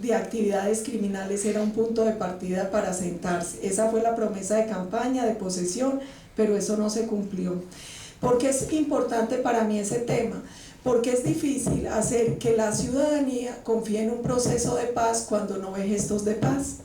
de actividades criminales era un punto de partida para sentarse. Esa fue la promesa de campaña, de posesión, pero eso no se cumplió. ¿Por qué es importante para mí ese tema? Porque es difícil hacer que la ciudadanía confíe en un proceso de paz cuando no ve gestos de paz.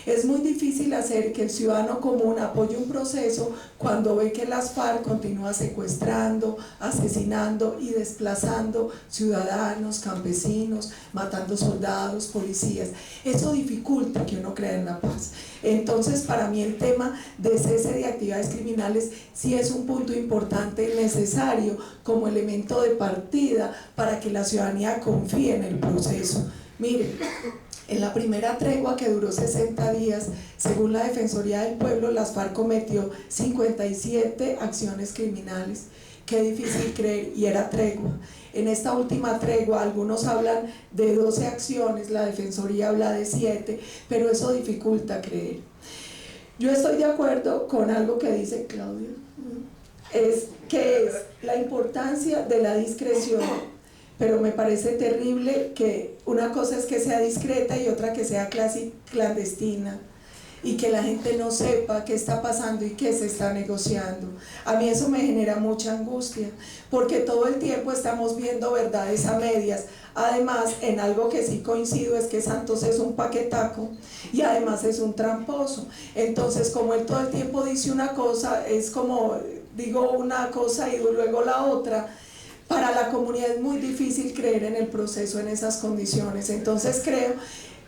Es muy difícil hacer que el ciudadano común apoye un proceso cuando ve que las FARC continúa secuestrando, asesinando y desplazando ciudadanos, campesinos, matando soldados, policías. Eso dificulta que uno crea en la paz. Entonces, para mí el tema de cese de actividades criminales sí es un punto importante y necesario como elemento de partida para que la ciudadanía confíe en el proceso. Miren, en la primera tregua, que duró 60 días, según la Defensoría del Pueblo, las FARC cometió 57 acciones criminales. Qué difícil creer, y era tregua. En esta última tregua, algunos hablan de 12 acciones, la Defensoría habla de 7, pero eso dificulta creer. Yo estoy de acuerdo con algo que dice Claudia, es la importancia de la discreción. Pero me parece terrible que una cosa es que sea discreta y otra que sea clandestina, y que la gente no sepa qué está pasando y qué se está negociando. A mí eso me genera mucha angustia, porque todo el tiempo estamos viendo verdades a medias. Además, en algo que sí coincido es que Santos es un paquetaco y además es un tramposo. Entonces, como él todo el tiempo dice una cosa, es como digo una cosa y luego la otra. Para la comunidad es muy difícil creer en el proceso en esas condiciones. Entonces creo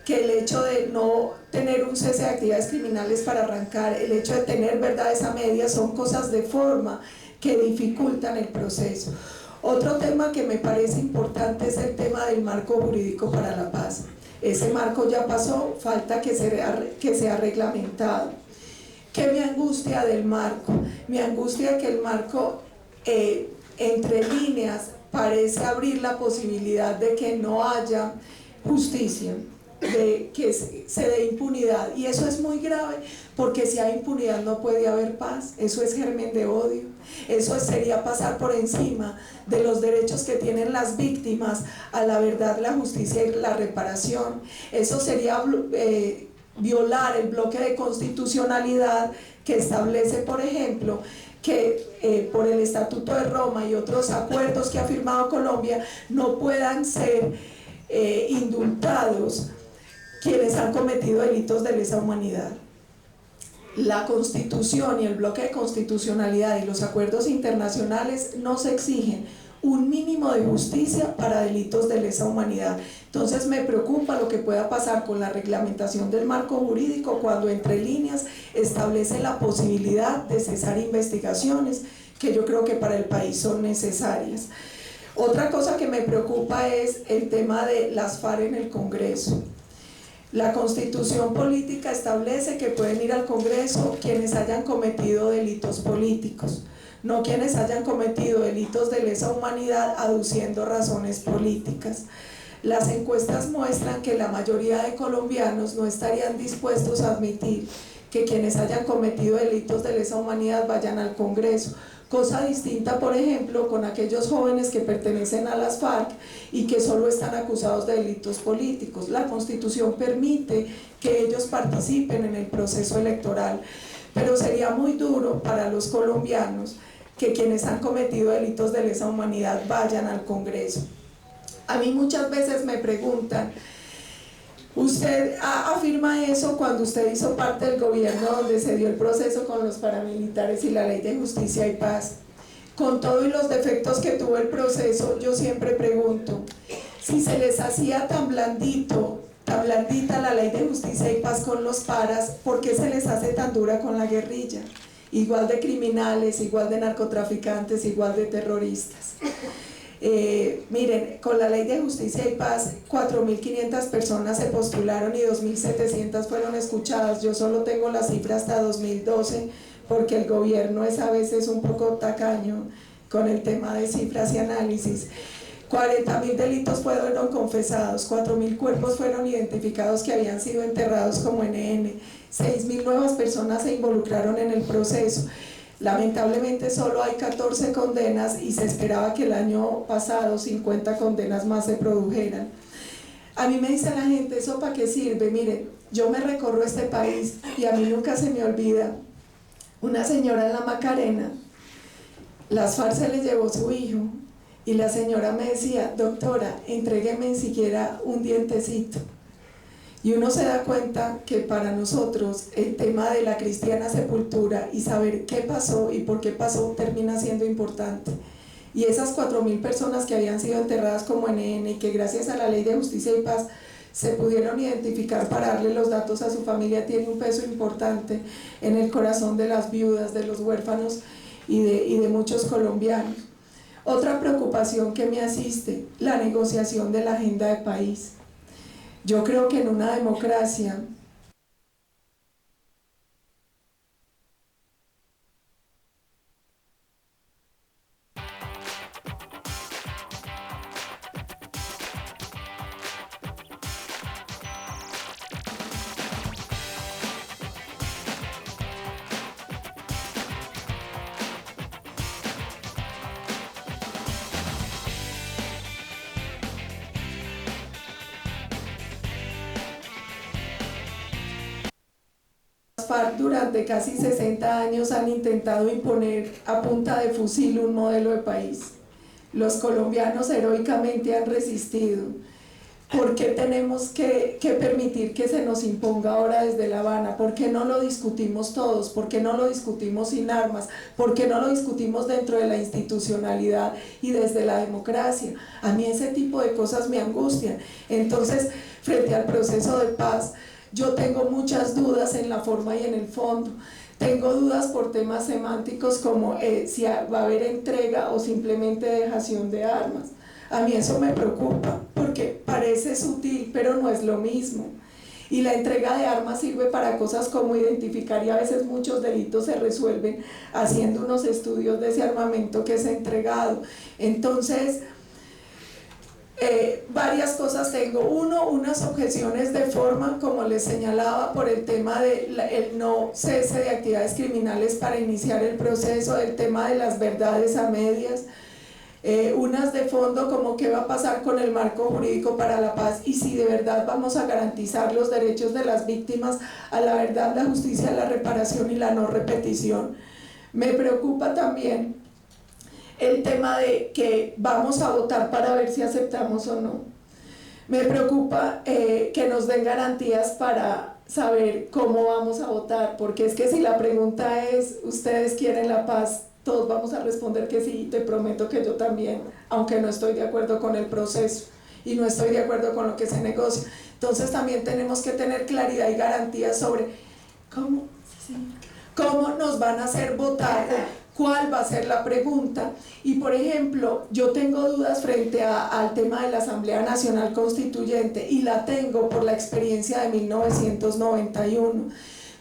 que el hecho de no tener un cese de actividades criminales para arrancar, el hecho de tener verdades a medias, son cosas de forma que dificultan el proceso. Otro tema que me parece importante es el tema del marco jurídico para la paz. Ese marco ya pasó, falta que sea reglamentado. ¿Qué me angustia del marco? Me angustia que el marco entre líneas parece abrir la posibilidad de que no haya justicia, de que se dé impunidad, y eso es muy grave, porque si hay impunidad no puede haber paz. Eso es germen de odio, eso sería pasar por encima de los derechos que tienen las víctimas a la verdad, la justicia y la reparación. Eso sería violar el bloque de constitucionalidad que establece, por ejemplo, que por el Estatuto de Roma y otros acuerdos que ha firmado Colombia no puedan ser indultados quienes han cometido delitos de lesa humanidad. La Constitución y el bloque de constitucionalidad y los acuerdos internacionales nos exigen un mínimo de justicia para delitos de lesa humanidad. Entonces me preocupa lo que pueda pasar con la reglamentación del marco jurídico cuando entre líneas establece la posibilidad de cesar investigaciones que yo creo que para el país son necesarias. Otra cosa que me preocupa es el tema de las FARC en el Congreso. La Constitución política establece que pueden ir al Congreso quienes hayan cometido delitos políticos, no quienes hayan cometido delitos de lesa humanidad aduciendo razones políticas. Las encuestas muestran que la mayoría de colombianos no estarían dispuestos a admitir que quienes hayan cometido delitos de lesa humanidad vayan al Congreso. Cosa distinta, por ejemplo, con aquellos jóvenes que pertenecen a las FARC y que solo están acusados de delitos políticos. La Constitución permite que ellos participen en el proceso electoral, pero sería muy duro para los colombianos que quienes han cometido delitos de lesa humanidad vayan al Congreso. A mí muchas veces me preguntan, ¿usted afirma eso cuando usted hizo parte del gobierno donde se dio el proceso con los paramilitares y la ley de justicia y paz? Con todos los defectos que tuvo el proceso, yo siempre pregunto, si se les hacía tan blandita la ley de justicia y paz con los paras, ¿por qué se les hace tan dura con la guerrilla? Igual de criminales, igual de narcotraficantes, igual de terroristas. Miren, con la ley de justicia y paz 4.500 personas se postularon y 2.700 fueron escuchadas. Yo solo tengo la cifra hasta 2012 porque el gobierno es a veces un poco tacaño con el tema de cifras y análisis. 40.000 delitos fueron confesados, 4.000 cuerpos fueron identificados que habían sido enterrados como NN, 6.000 nuevas personas se involucraron en el proceso. Lamentablemente solo hay 14 condenas y se esperaba que el año pasado 50 condenas más se produjeran. A mí me dice la gente, ¿eso para qué sirve? Miren, yo me recorro este país y a mí nunca se me olvida una señora en la Macarena, las FARC se les llevó su hijo y la señora me decía, doctora, entrégueme ni siquiera un dientecito. Y uno se da cuenta que para nosotros el tema de la cristiana sepultura y saber qué pasó y por qué pasó termina siendo importante. Y esas 4.000 personas que habían sido enterradas como NN y que gracias a la Ley de Justicia y Paz se pudieron identificar para darle los datos a su familia, tiene un peso importante en el corazón de las viudas, de los huérfanos y de muchos colombianos. Otra preocupación que me asiste, la negociación de la agenda de país. Yo creo que en una democracia FARC durante casi 60 años han intentado imponer a punta de fusil un modelo de país. Los colombianos heroicamente han resistido. ¿Por qué tenemos que permitir que se nos imponga ahora desde La Habana? ¿Por qué no lo discutimos todos? ¿Por qué no lo discutimos sin armas? ¿Por qué no lo discutimos dentro de la institucionalidad y desde la democracia? A mí ese tipo de cosas me angustian. Entonces, frente al proceso de paz, yo tengo muchas dudas en la forma y en el fondo. Tengo dudas por temas semánticos como si va a haber entrega o simplemente dejación de armas. A mí eso me preocupa porque parece sutil, pero no es lo mismo. Y la entrega de armas sirve para cosas como identificar, y a veces muchos delitos se resuelven haciendo unos estudios de ese armamento que es entregado. Entonces, varias cosas tengo. Uno, unas objeciones de forma, como les señalaba, por el tema del no cese de actividades criminales para iniciar el proceso, el tema de las verdades a medias. Unas de fondo como qué va a pasar con el marco jurídico para la paz y si de verdad vamos a garantizar los derechos de las víctimas a la verdad, la justicia, la reparación y la no repetición. Me preocupa también el tema de que vamos a votar para ver si aceptamos o no. Me preocupa que nos den garantías para saber cómo vamos a votar, porque es que si la pregunta es ¿ustedes quieren la paz? Todos vamos a responder que sí, te prometo que yo también, aunque no estoy de acuerdo con el proceso y no estoy de acuerdo con lo que se negocia. Entonces también tenemos que tener claridad y garantías sobre cómo nos van a hacer votar, cuál va a ser la pregunta. Y por ejemplo, yo tengo dudas frente al tema de la Asamblea Nacional Constituyente y la tengo por la experiencia de 1991.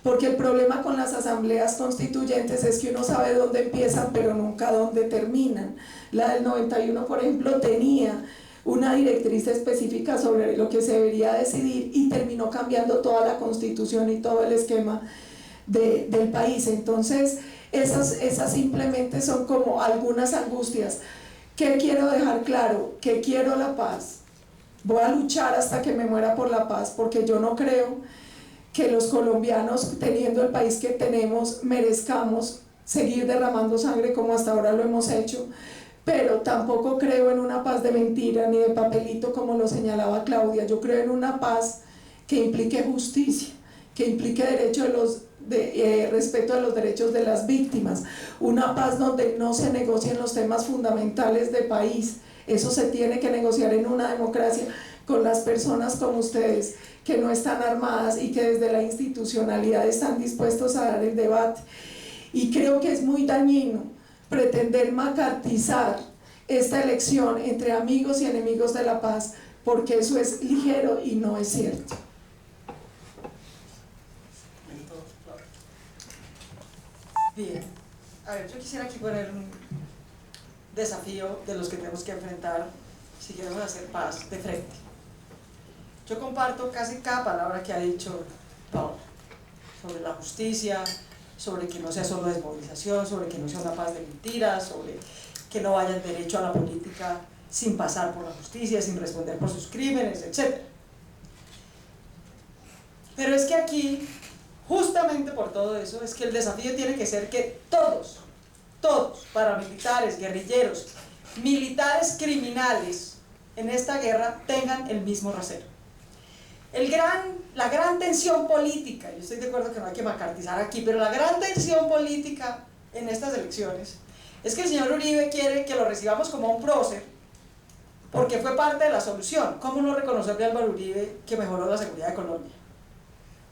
Porque el problema con las asambleas constituyentes es que uno sabe dónde empiezan pero nunca dónde terminan. La del 91, por ejemplo, tenía una directriz específica sobre lo que se debería decidir y terminó cambiando toda la constitución y todo el esquema del país. Entonces esas simplemente son como algunas angustias. ¿Qué quiero dejar claro? Que quiero la paz. Voy a luchar hasta que me muera por la paz, porque yo no creo que los colombianos, teniendo el país que tenemos, merezcamos seguir derramando sangre como hasta ahora lo hemos hecho, pero tampoco creo en una paz de mentira ni de papelito como lo señalaba Claudia. Yo creo en una paz que implique justicia, que implique respeto a los derechos de las víctimas, una paz donde no se negocien los temas fundamentales de país. Eso se tiene que negociar en una democracia con las personas como ustedes, que no están armadas y que desde la institucionalidad están dispuestos a dar el debate. Y creo que es muy dañino pretender macartizar esta elección entre amigos y enemigos de la paz, porque eso es ligero y no es cierto. Bien, a ver, yo quisiera aquí poner un desafío de los que tenemos que enfrentar si queremos hacer paz de frente. Yo comparto casi cada palabra que ha dicho Paula, sobre la justicia, sobre que no sea solo desmovilización, sobre que no sea una paz de mentiras, sobre que no vaya el derecho a la política sin pasar por la justicia, sin responder por sus crímenes, etc. Pero es que aquí, justamente por todo eso, es que el desafío tiene que ser que todos, paramilitares, guerrilleros, militares criminales en esta guerra tengan el mismo rasero. La gran tensión política, yo estoy de acuerdo que no hay que macartizar aquí, pero la gran tensión política en estas elecciones es que el señor Uribe quiere que lo recibamos como un prócer porque fue parte de la solución. ¿Cómo no reconocerle a Álvaro Uribe que mejoró la seguridad de Colombia?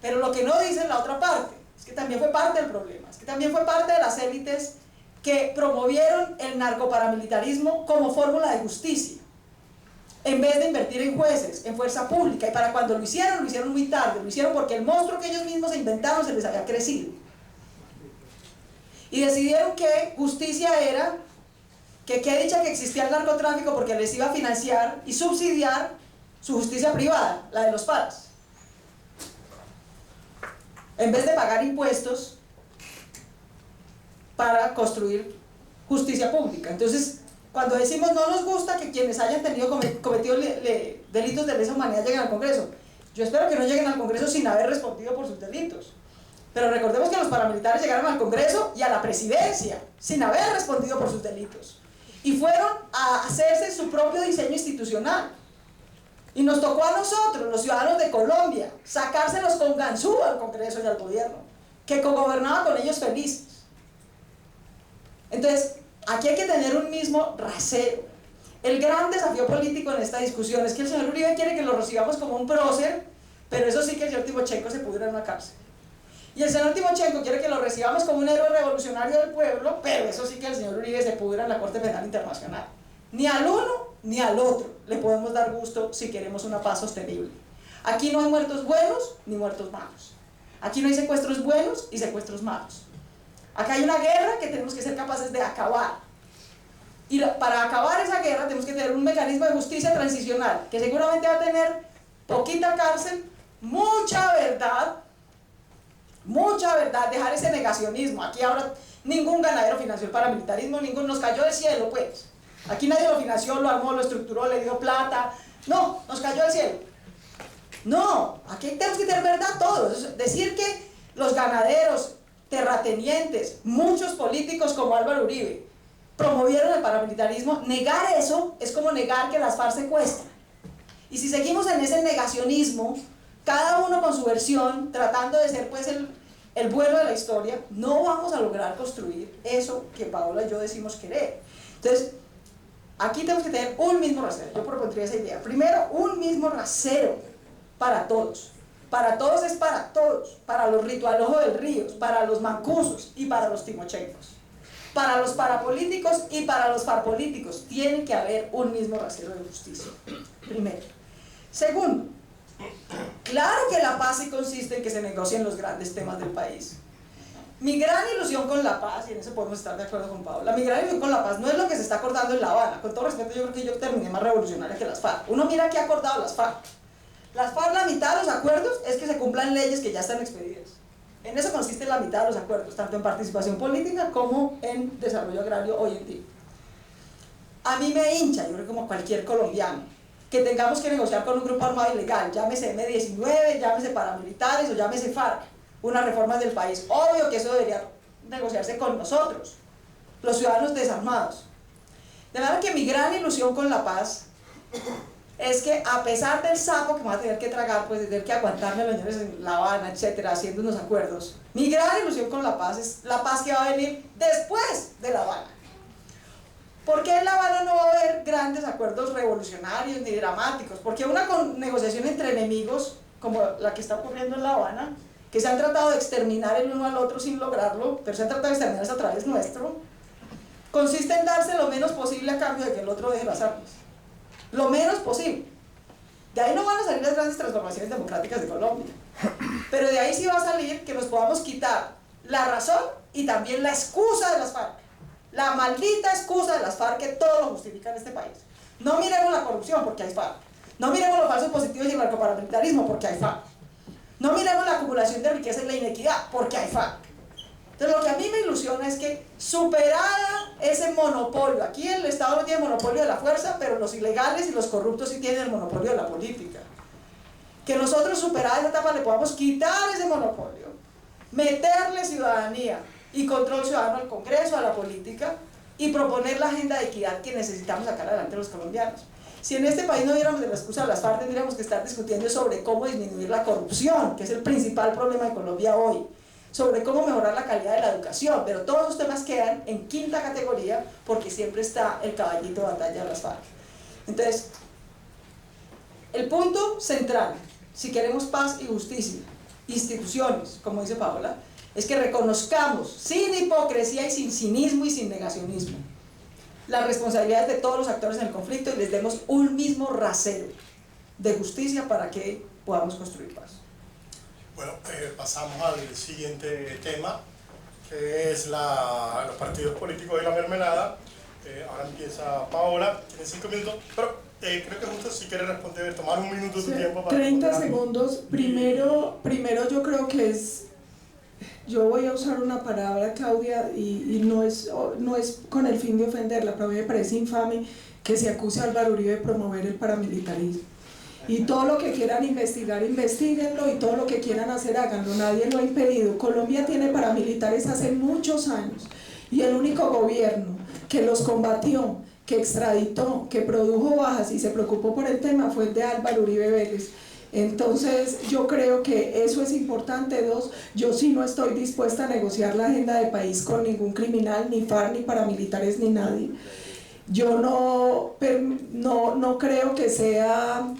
Pero lo que no dice en la otra parte es que también fue parte del problema, es que también fue parte de las élites que promovieron el narcoparamilitarismo como fórmula de justicia, en vez de invertir en jueces, en fuerza pública, y para cuando lo hicieron muy tarde, lo hicieron porque el monstruo que ellos mismos se inventaron se les había crecido. Y decidieron que justicia era que qué dicha que existía el narcotráfico porque les iba a financiar y subsidiar su justicia privada, la de los paras. En vez de pagar impuestos para construir justicia pública. Entonces, cuando decimos no nos gusta que quienes hayan cometido delitos de lesa humanidad lleguen al Congreso, yo espero que no lleguen al Congreso sin haber respondido por sus delitos. Pero recordemos que los paramilitares llegaron al Congreso y a la presidencia sin haber respondido por sus delitos. Y fueron a hacerse su propio diseño institucional. Y nos tocó a nosotros, los ciudadanos de Colombia, sacárselos con ganzúa al Congreso y al gobierno, que cogobernaba con ellos felices. Entonces, aquí hay que tener un mismo rasero. El gran desafío político en esta discusión es que el señor Uribe quiere que lo recibamos como un prócer, pero eso sí que el señor Timochenko se pudra en una cárcel. Y el señor Timochenko quiere que lo recibamos como un héroe revolucionario del pueblo, pero eso sí que el señor Uribe se pudra en la Corte Penal Internacional. Ni al uno ni al otro le podemos dar gusto si queremos una paz sostenible. Aquí no hay muertos buenos ni muertos malos. Aquí no hay secuestros buenos y secuestros malos. Acá hay una guerra que tenemos que ser capaces de acabar. Y para acabar esa guerra tenemos que tener un mecanismo de justicia transicional, que seguramente va a tener poquita cárcel, mucha verdad, dejar ese negacionismo. Aquí ahora ningún ganadero financió el paramilitarismo, ninguno nos cayó del cielo, pues. Aquí nadie lo financió, lo armó, lo estructuró, le dio plata. No, nos cayó del cielo. No, aquí tenemos que tener verdad todos. Decir que los ganaderos, terratenientes, muchos políticos como Álvaro Uribe promovieron el paramilitarismo, negar eso es como negar que las FARC secuestran. Y si seguimos en ese negacionismo, cada uno con su versión, tratando de ser pues el bueno de la historia, no vamos a lograr construir eso que Paola y yo decimos querer. Entonces, aquí tenemos que tener un mismo rasero. Yo propondría esa idea. Primero, un mismo rasero para todos. Para todos es para todos. Para los Ritualojo del Río, para los mancusos y para los timochencos. Para los parapolíticos y para los farpolíticos. Tiene que haber un mismo rasero de justicia. Primero. Segundo, claro que la paz sí consiste en que se negocien los grandes temas del país. Mi gran ilusión con la paz, y en eso podemos estar de acuerdo con Paola, mi gran ilusión con la paz no es lo que se está acordando en La Habana. Con todo respeto, yo creo que yo terminé más revolucionaria que las FARC. Uno mira qué ha acordado las FARC. Las FARC, la mitad de los acuerdos es que se cumplan leyes que ya están expedidas. En eso consiste la mitad de los acuerdos, tanto en participación política como en desarrollo agrario hoy en día. A mí me hincha, yo creo como cualquier colombiano, que tengamos que negociar con un grupo armado ilegal, llámese M-19, llámese paramilitares o llámese FARC, unas reformas del país. Obvio que eso debería negociarse con nosotros, los ciudadanos desarmados. De manera que mi gran ilusión con la paz es que a pesar del sapo que vamos a tener que tragar, pues de tener que aguantarme los señores en La Habana, etcétera, haciendo unos acuerdos, mi gran ilusión con la paz es la paz que va a venir después de La Habana. ¿Por qué en La Habana no va a haber grandes acuerdos revolucionarios ni dramáticos? Porque una negociación entre enemigos, como la que está ocurriendo en La Habana, que se han tratado de exterminar el uno al otro sin lograrlo, pero se han tratado de exterminarse a través nuestro, consiste en darse lo menos posible a cambio de que el otro deje las armas. Lo menos posible. De ahí no van a salir las grandes transformaciones democráticas de Colombia. Pero de ahí sí va a salir que nos podamos quitar la razón y también la excusa de las FARC. La maldita excusa de las FARC que todo lo justifica en este país. No miremos la corrupción porque hay FARC. No miremos los falsos positivos y el narcoparamilitarismo porque hay FARC. No miremos la acumulación de riqueza y la inequidad porque hay FARC. Entonces lo que a mí me ilusiona es que superada ese monopolio, aquí el Estado no tiene monopolio de la fuerza, pero los ilegales y los corruptos sí tienen el monopolio de la política. que nosotros superada esa etapa le podamos quitar ese monopolio, meterle ciudadanía y control ciudadano al Congreso, a la política, y proponer la agenda de equidad que necesitamos sacar adelante los colombianos. Si en este país no diéramos de la excusa de las FARC, tendríamos que estar discutiendo sobre cómo disminuir la corrupción, que es el principal problema de Colombia hoy, sobre cómo mejorar la calidad de la educación, pero todos los temas quedan en quinta categoría porque siempre está el caballito de batalla de las FARC. Entonces, el punto central, si queremos paz y justicia, instituciones, como dice Paola, es que reconozcamos, sin hipocresía y sin cinismo y sin negacionismo, las responsabilidades de todos los actores en el conflicto y les demos un mismo rasero de justicia para que podamos construir paz. Bueno, pasamos al siguiente tema, que es los partidos políticos y la mermelada. Ahora empieza Paola, tiene 5 minutos, pero creo que justo si quiere responder, tomar un minuto de tu tiempo para 30 segundos. Primero yo creo que es, yo voy a usar una palabra, Claudia, y no es con el fin de ofenderla, pero a mí me parece infame que se acuse a Álvaro Uribe de promover el paramilitarismo. Y todo lo que quieran investigar, investíguenlo, y todo lo que quieran hacer, háganlo, nadie lo ha impedido. Colombia tiene paramilitares hace muchos años, y el único gobierno que los combatió, que extraditó, que produjo bajas y se preocupó por el tema fue el de Álvaro Uribe Vélez. Entonces yo creo que eso es importante. Dos, yo sí no estoy dispuesta a negociar la agenda de país con ningún criminal, ni FARC, ni paramilitares, ni nadie. Yo no creo que sea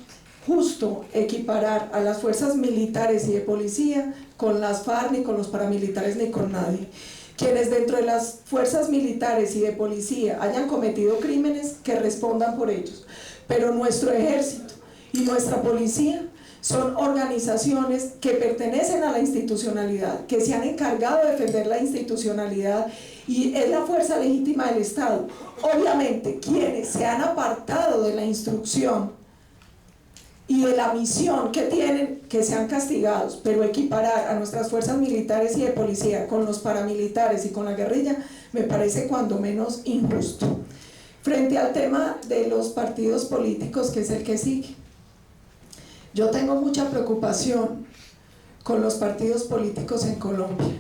justo equiparar a las fuerzas militares y de policía con las FARC, ni con los paramilitares, ni con nadie. Quienes dentro de las fuerzas militares y de policía hayan cometido crímenes, que respondan por ellos. Pero nuestro ejército y nuestra policía son organizaciones que pertenecen a la institucionalidad, que se han encargado de defender la institucionalidad, y es la fuerza legítima del Estado. Obviamente, quienes se han apartado de la instrucción y de la misión que tienen, que sean castigados, pero equiparar a nuestras fuerzas militares y de policía con los paramilitares y con la guerrilla me parece cuando menos injusto. Frente al tema de los partidos políticos, que es el que sigue, yo tengo mucha preocupación con los partidos políticos en Colombia,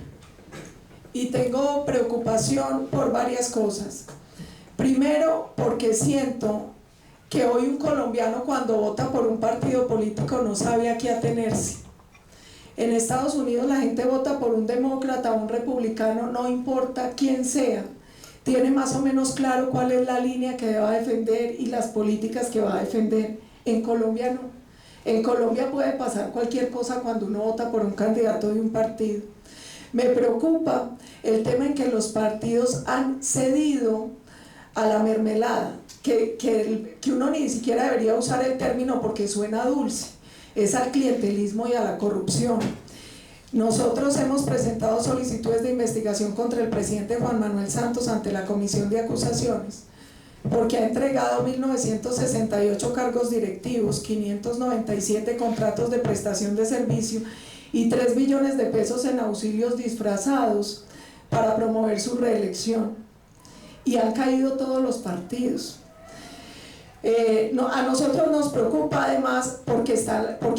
y tengo preocupación por varias cosas. Primero, porque siento que hoy un colombiano, cuando vota por un partido político, no sabe a qué atenerse. En Estados Unidos la gente vota por un demócrata o un republicano, no importa quién sea, tiene más o menos claro cuál es la línea que va a defender y las políticas que va a defender. En Colombia no. En Colombia puede pasar cualquier cosa cuando uno vota por un candidato de un partido. Me preocupa el tema en que los partidos han cedido a la mermelada, que uno ni siquiera debería usar el término porque suena dulce, es al clientelismo y a la corrupción. Nosotros hemos presentado solicitudes de investigación contra el presidente Juan Manuel Santos ante la Comisión de Acusaciones, porque ha entregado 1.968 cargos directivos, 597 contratos de prestación de servicio y 3 billones de pesos en auxilios disfrazados para promover su reelección. Y han caído todos los partidos. A nosotros nos preocupa además porque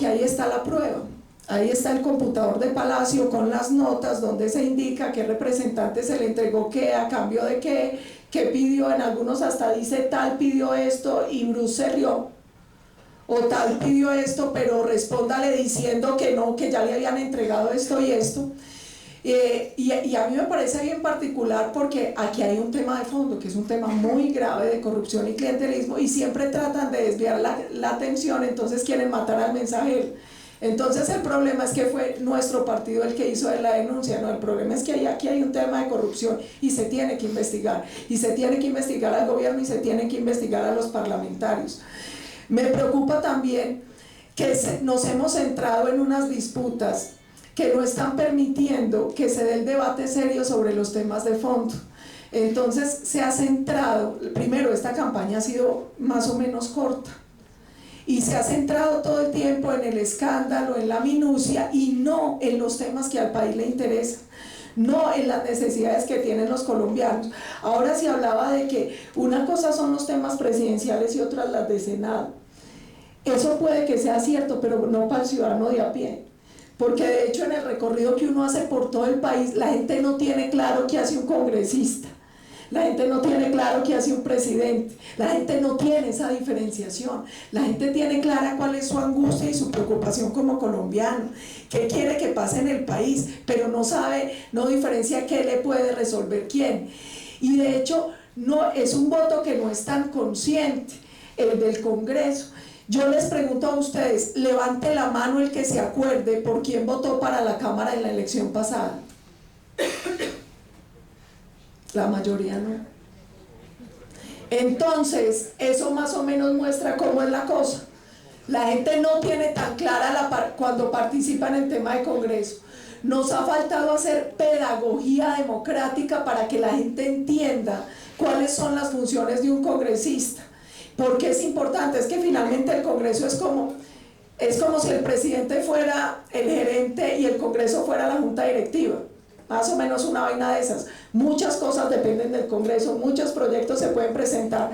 ahí está la prueba. Ahí está el computador de Palacio con las notas donde se indica qué representante se le entregó qué, a cambio de qué pidió. En algunos hasta dice tal pidió esto y Bruce se rió, o tal pidió esto, pero respóndale diciendo que no, que ya le habían entregado esto y esto. Y a mí me parece bien particular porque aquí hay un tema de fondo, que es un tema muy grave de corrupción y clientelismo, y siempre tratan de desviar la atención, entonces quieren matar al mensajero. Entonces el problema es que fue nuestro partido el que hizo la denuncia, no, el problema es que aquí hay un tema de corrupción y se tiene que investigar, y se tiene que investigar al gobierno y se tiene que investigar a los parlamentarios. Me preocupa también que nos hemos centrado en unas disputas que no están permitiendo que se dé el debate serio sobre los temas de fondo. Entonces se ha centrado, primero, esta campaña ha sido más o menos corta, y se ha centrado todo el tiempo en el escándalo, en la minucia, y no en los temas que al país le interesan, no en las necesidades que tienen los colombianos. Ahora se hablaba de que una cosa son los temas presidenciales y otras las de Senado. Eso puede que sea cierto, pero no para el ciudadano de a pie. Porque de hecho en el recorrido que uno hace por todo el país, la gente no tiene claro qué hace un congresista, la gente no tiene claro qué hace un presidente, la gente no tiene esa diferenciación, la gente tiene clara cuál es su angustia y su preocupación como colombiano, qué quiere que pase en el país, pero no sabe, no diferencia qué le puede resolver quién. Y de hecho no, es un voto que no es tan consciente, el del Congreso. Yo les pregunto a ustedes, levante la mano el que se acuerde por quién votó para la Cámara en la elección pasada. La mayoría no. Entonces, eso más o menos muestra cómo es la cosa. La gente no tiene tan clara cuando participa en el tema de Congreso. Nos ha faltado hacer pedagogía democrática para que la gente entienda cuáles son las funciones de un congresista. Porque es importante, es que finalmente el Congreso es como si el presidente fuera el gerente y el Congreso fuera la junta directiva, más o menos una vaina de esas. Muchas cosas dependen del Congreso, muchos proyectos se pueden presentar,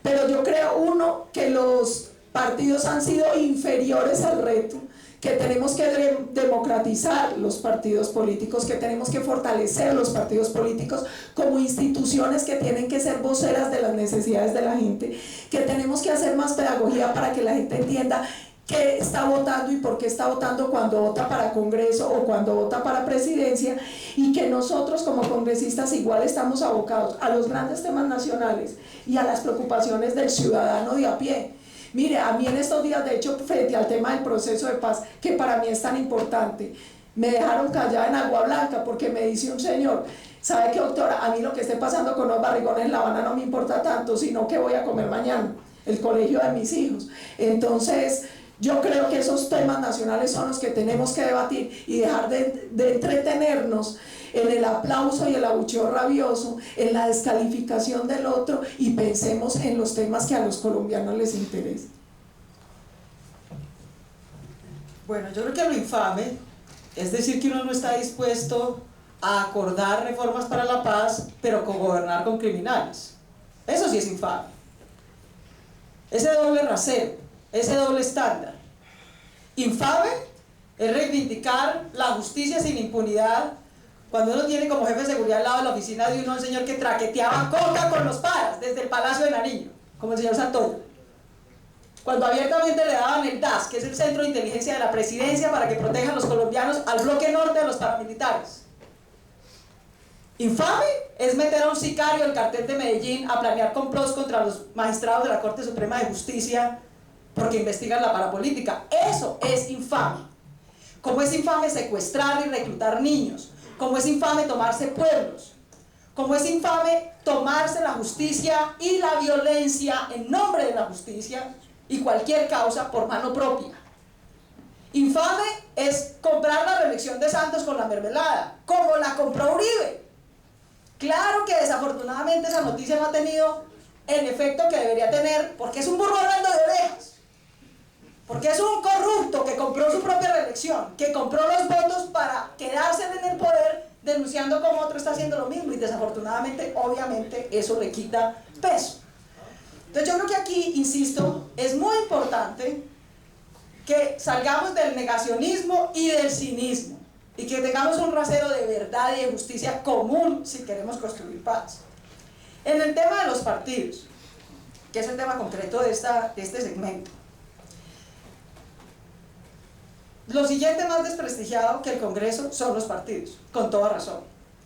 pero yo creo, uno, que los partidos han sido inferiores al reto, que tenemos que democratizar los partidos políticos, que tenemos que fortalecer los partidos políticos como instituciones que tienen que ser voceras de las necesidades de la gente, que tenemos que hacer más pedagogía para que la gente entienda qué está votando y por qué está votando cuando vota para Congreso o cuando vota para presidencia, y que nosotros como congresistas igual estamos abocados a los grandes temas nacionales y a las preocupaciones del ciudadano de a pie. Mire, a mí en estos días, de hecho, frente al tema del proceso de paz, que para mí es tan importante, me dejaron callada en Agua Blanca porque me dice un señor, ¿sabe qué, doctora? A mí lo que esté pasando con los barrigones en La Habana no me importa tanto, sino que voy a comer mañana, el colegio de mis hijos. Entonces, yo creo que esos temas nacionales son los que tenemos que debatir y dejar de entretenernos en el aplauso y el abucheo rabioso, en la descalificación del otro, y pensemos en los temas que a los colombianos les interesan. Bueno, yo creo que lo infame es decir que uno no está dispuesto a acordar reformas para la paz, pero gobernar con criminales. Eso sí es infame. Ese doble rasero, ese doble estándar. Infame es reivindicar la justicia sin impunidad cuando uno tiene como jefe de seguridad al lado de la oficina de uno un señor que traqueteaba coca con los paras desde el Palacio de Nariño, como el señor Santoyo. Cuando abiertamente le daban el DAS, que es el Centro de Inteligencia de la Presidencia, para que proteja a los colombianos al bloque norte de los paramilitares. Infame es meter a un sicario del cartel de Medellín a planear complots contra los magistrados de la Corte Suprema de Justicia porque investigan la parapolítica. Eso es infame. Como es infame secuestrar y reclutar niños, como es infame tomarse pueblos, como es infame tomarse la justicia y la violencia en nombre de la justicia y cualquier causa por mano propia. Infame es comprar la reelección de Santos con la mermelada, como la compró Uribe. Claro que desafortunadamente esa noticia no ha tenido el efecto que debería tener, porque es un burro hablando de orejas. Porque es un corrupto que compró su propia reelección, que compró los votos para quedarse en el poder, denunciando como otro está haciendo lo mismo, y desafortunadamente, obviamente, eso le quita peso. Entonces yo creo que aquí, insisto, es muy importante que salgamos del negacionismo y del cinismo, y que tengamos un rasero de verdad y de justicia común si queremos construir paz. En el tema de los partidos, que es el tema concreto de este segmento, lo siguiente más desprestigiado que el Congreso son los partidos, con toda razón,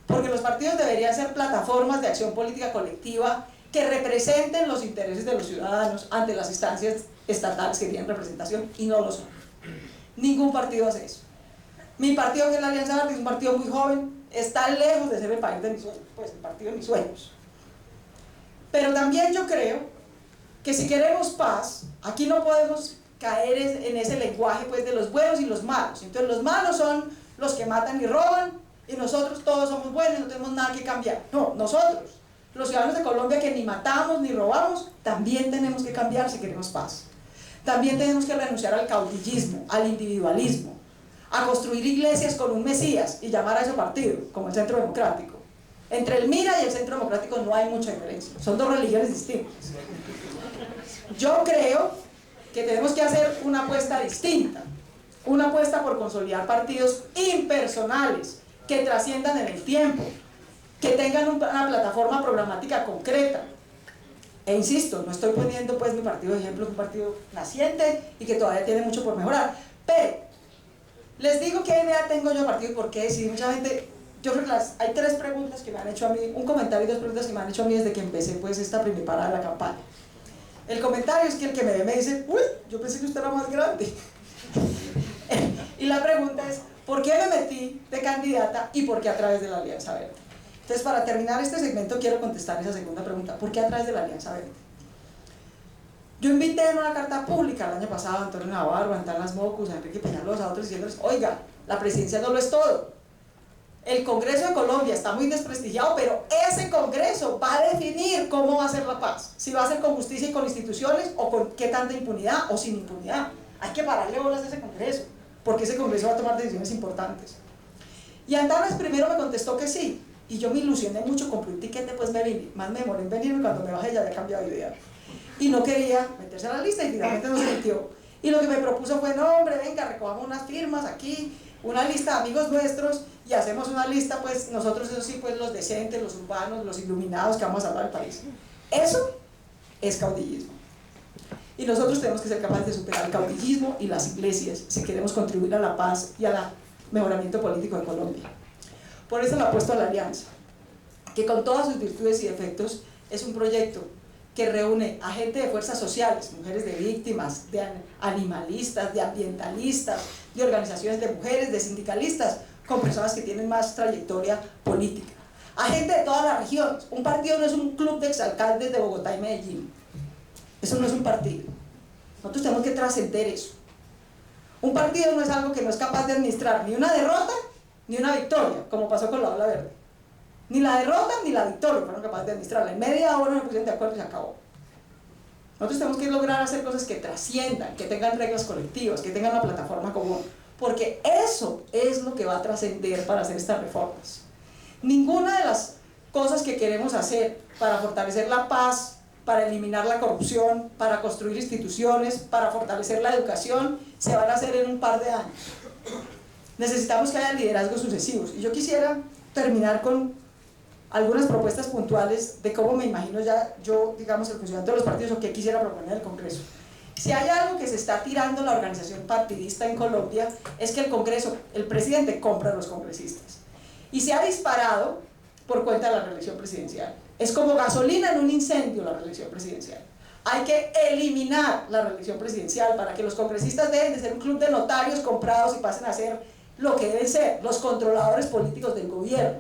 porque los partidos deberían ser plataformas de acción política colectiva que representen los intereses de los ciudadanos ante las instancias estatales que tienen representación, y no lo son. Ningún partido hace eso. Mi partido, que es la Alianza Verde, es un partido muy joven, está lejos de ser el país de mis sueños, pues el partido de mis sueños. Pero también yo creo que si queremos paz, aquí no podemos caer en ese lenguaje pues de los buenos y los malos. Entonces los malos son los que matan y roban, y nosotros todos somos buenos y no tenemos nada que cambiar. No, nosotros, los ciudadanos de Colombia que ni matamos ni robamos, también tenemos que cambiar si queremos paz. También tenemos que renunciar al caudillismo, al individualismo, a construir iglesias con un Mesías y llamar a ese partido como el Centro Democrático. Entre el MIRA y el Centro Democrático no hay mucha diferencia, son dos religiones distintas. Yo creo que tenemos que hacer una apuesta distinta, una apuesta por consolidar partidos impersonales, que trasciendan en el tiempo, que tengan una plataforma programática concreta. E insisto, no estoy poniendo pues mi partido de ejemplo, es un partido naciente y que todavía tiene mucho por mejorar, pero les digo qué idea tengo yo de partido y por qué decidí. Mucha gente, yo creo que hay 3 preguntas que me han hecho a mí, un comentario y 2 preguntas que me han hecho a mí desde que empecé pues esta primera de la campaña. El comentario es que el que me ve me dice, uy, yo pensé que usted era más grande. Y la pregunta es, ¿por qué me metí de candidata y por qué a través de la Alianza Verde? Entonces, para terminar este segmento quiero contestar esa segunda pregunta, ¿por qué a través de la Alianza Verde? Yo invité en una carta pública el año pasado a Antonio Navarro, a Antanas Mocus, a Enrique Peñalosa, a otros diciéndoles, oiga, la presidencia no lo es todo. El Congreso de Colombia está muy desprestigiado, pero ese Congreso va a definir cómo va a ser la paz. Si va a ser con justicia y con instituciones, o con qué tanta impunidad, o sin impunidad. Hay que pararle bolas a ese Congreso, porque ese Congreso va a tomar decisiones importantes. Y Antanas primero me contestó que sí, y yo me ilusioné mucho, compré un tiquete, pues me vine, más me demoré en venirme, cuando me bajé ya había cambiado de idea. Y no quería meterse a la lista y finalmente nos metió. Y lo que me propuso fue, no hombre, venga, recogamos unas firmas aquí, una lista de amigos nuestros y hacemos una lista, pues nosotros, eso sí, pues los decentes, los urbanos, los iluminados que vamos a salvar el país. Eso es caudillismo. Y nosotros tenemos que ser capaces de superar el caudillismo y las iglesias si queremos contribuir a la paz y al mejoramiento político de Colombia. Por eso lo apuesto a la Alianza, que con todas sus virtudes y defectos es un proyecto que reúne a gente de fuerzas sociales, mujeres de víctimas, de animalistas, de ambientalistas, de organizaciones de mujeres, de sindicalistas, con personas que tienen más trayectoria política. A gente de todas las regiones. Un partido no es un club de exalcaldes de Bogotá y Medellín. Eso no es un partido. Nosotros tenemos que trascender eso. Un partido no es algo que no es capaz de administrar ni una derrota ni una victoria, como pasó con la Ola Verde. Ni la derrota ni la victoria fueron capaces de administrarla. En media hora me pusieron de acuerdo y se acabó. Nosotros tenemos que lograr hacer cosas que trasciendan, que tengan reglas colectivas, que tengan una plataforma común, porque eso es lo que va a trascender para hacer estas reformas. Ninguna de las cosas que queremos hacer para fortalecer la paz, para eliminar la corrupción, para construir instituciones, para fortalecer la educación, se van a hacer en un par de años. Necesitamos que haya liderazgos sucesivos. Y yo quisiera terminar con algunas propuestas puntuales de cómo me imagino ya yo, digamos, el funcionamiento de los partidos o qué quisiera proponer el Congreso. Si hay algo que se está tirando la organización partidista en Colombia, es que el Congreso, el presidente compra a los congresistas. Y se ha disparado por cuenta de la reelección presidencial. Es como gasolina en un incendio la reelección presidencial. Hay que eliminar la reelección presidencial para que los congresistas dejen de ser un club de notarios comprados y pasen a ser lo que deben ser, los controladores políticos del gobierno.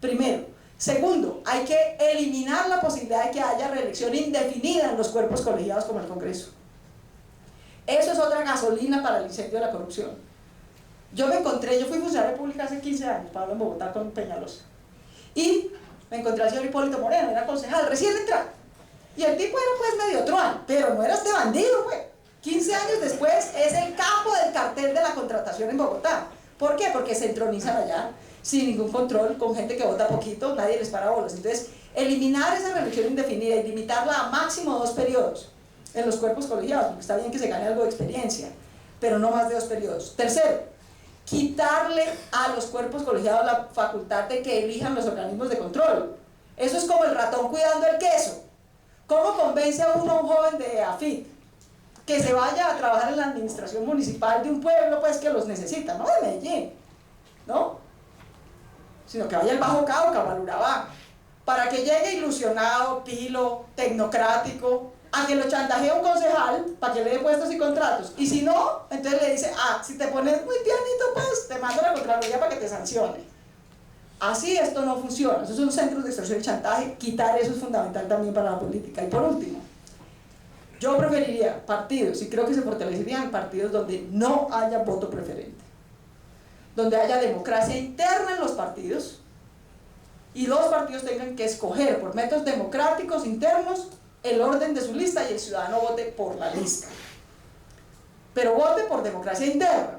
Primero. Segundo, hay que eliminar la posibilidad de que haya reelección indefinida en los cuerpos colegiados como el Congreso. Eso es otra gasolina para el incendio de la corrupción. Yo fui funcionario público hace 15 años, Pablo, en Bogotá con Peñalosa. Y me encontré al señor Hipólito Moreno, era concejal, recién entrado. Y el tipo era pues medio truán, pero no era este bandido, pues. 15 años después es el capo del cartel de la contratación en Bogotá. ¿Por qué? Porque se entronizan allá sin ningún control, con gente que vota poquito, nadie les para bolas. Entonces, eliminar esa reelección indefinida y limitarla a máximo 2 periodos en los cuerpos colegiados, porque está bien que se gane algo de experiencia, pero no más de 2 periodos. Tercero, quitarle a los cuerpos colegiados la facultad de que elijan los organismos de control. Eso es como el ratón cuidando el queso. ¿Cómo convence a un joven de AFIT que se vaya a trabajar en la administración municipal de un pueblo pues que los necesita, no de Medellín, ¿no? Sino que vaya al Bajo Cauca o al Urabá, para que llegue ilusionado, pilo, tecnocrático, a que lo chantajee un concejal para que le dé puestos y contratos, y si no, entonces le dice, si te pones muy pianito, pues te mando a la Contraloría para que te sancione. Así esto no funciona, esos son centros de extorsión y chantaje, quitar eso es fundamental también para la política. Y por último, yo preferiría partidos, y creo que se fortalecerían partidos donde no haya voto preferente, donde haya democracia interna en los partidos y los partidos tengan que escoger por métodos democráticos internos el orden de su lista y el ciudadano vote por la lista. Pero vote por democracia interna,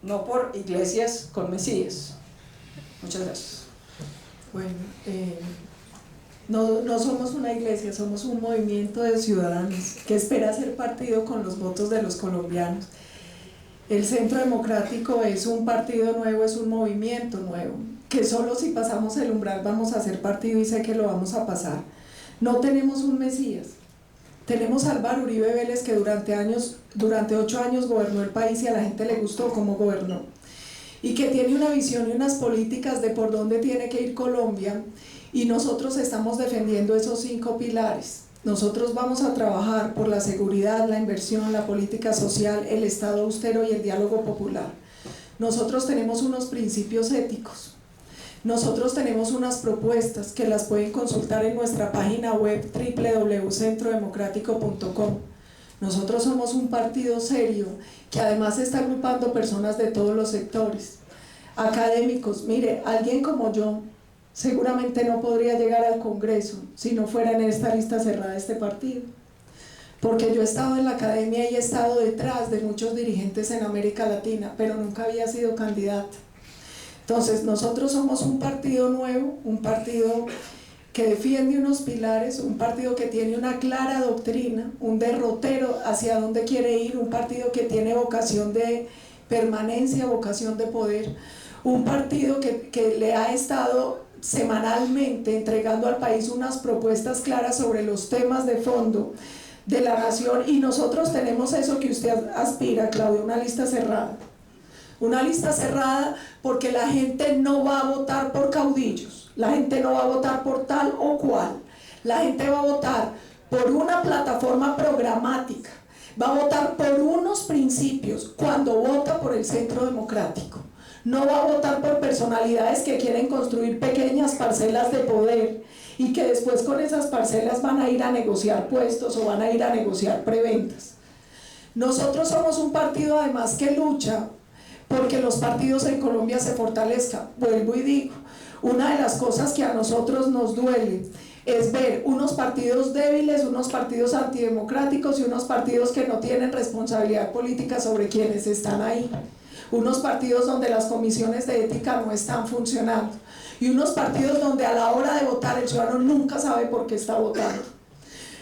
no por iglesias con mesías. Muchas gracias. Bueno, No somos una iglesia, somos un movimiento de ciudadanos que espera ser partido con los votos de los colombianos. El Centro Democrático es un partido nuevo, es un movimiento nuevo, que solo si pasamos el umbral vamos a ser partido y sé que lo vamos a pasar. No tenemos un Mesías, tenemos a Álvaro Uribe Vélez que durante 8 años gobernó el país y a la gente le gustó cómo gobernó. Y que tiene una visión y unas políticas de por dónde tiene que ir Colombia, y nosotros estamos defendiendo esos 5 pilares. Nosotros vamos a trabajar por la seguridad, la inversión, la política social, el Estado austero y el diálogo popular. Nosotros tenemos unos principios éticos. Nosotros tenemos unas propuestas que las pueden consultar en nuestra página web www.centrodemocratico.com. Nosotros somos un partido serio que además está agrupando personas de todos los sectores, académicos. Mire, alguien como yo seguramente no podría llegar al Congreso si no fuera en esta lista cerrada de este partido, porque yo he estado en la academia y he estado detrás de muchos dirigentes en América Latina, pero nunca había sido candidata. Entonces nosotros somos un partido nuevo, un partido que defiende unos pilares, un partido que tiene una clara doctrina, un derrotero hacia dónde quiere ir, un partido que tiene vocación de permanencia, vocación de poder, un partido que le ha estado semanalmente entregando al país unas propuestas claras sobre los temas de fondo de la nación, y nosotros tenemos eso que usted aspira, Claudia, una lista cerrada. Una lista cerrada porque la gente no va a votar por caudillos, la gente no va a votar por tal o cual, la gente va a votar por una plataforma programática, va a votar por unos principios cuando vota por el Centro Democrático. No va a votar por personalidades que quieren construir pequeñas parcelas de poder y que después con esas parcelas van a ir a negociar puestos o van a ir a negociar preventas. Nosotros somos un partido además que lucha porque los partidos en Colombia se fortalezcan. Vuelvo y digo, una de las cosas que a nosotros nos duele es ver unos partidos débiles, unos partidos antidemocráticos y unos partidos que no tienen responsabilidad política sobre quienes están ahí. Unos partidos donde las comisiones de ética no están funcionando y unos partidos donde a la hora de votar el ciudadano nunca sabe por qué está votando.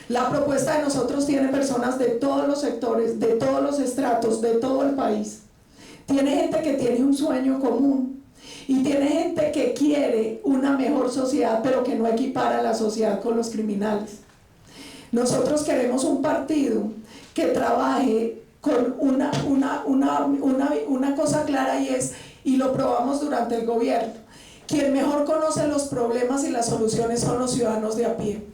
La propuesta de nosotros tiene personas de todos los sectores, de todos los estratos, de todo el país. Tiene gente que tiene un sueño común y tiene gente que quiere una mejor sociedad, pero que no equipara la sociedad con los criminales. Nosotros queremos un partido que trabaje con una cosa clara, y lo probamos durante el gobierno. Quien mejor conoce los problemas y las soluciones son los ciudadanos de a pie.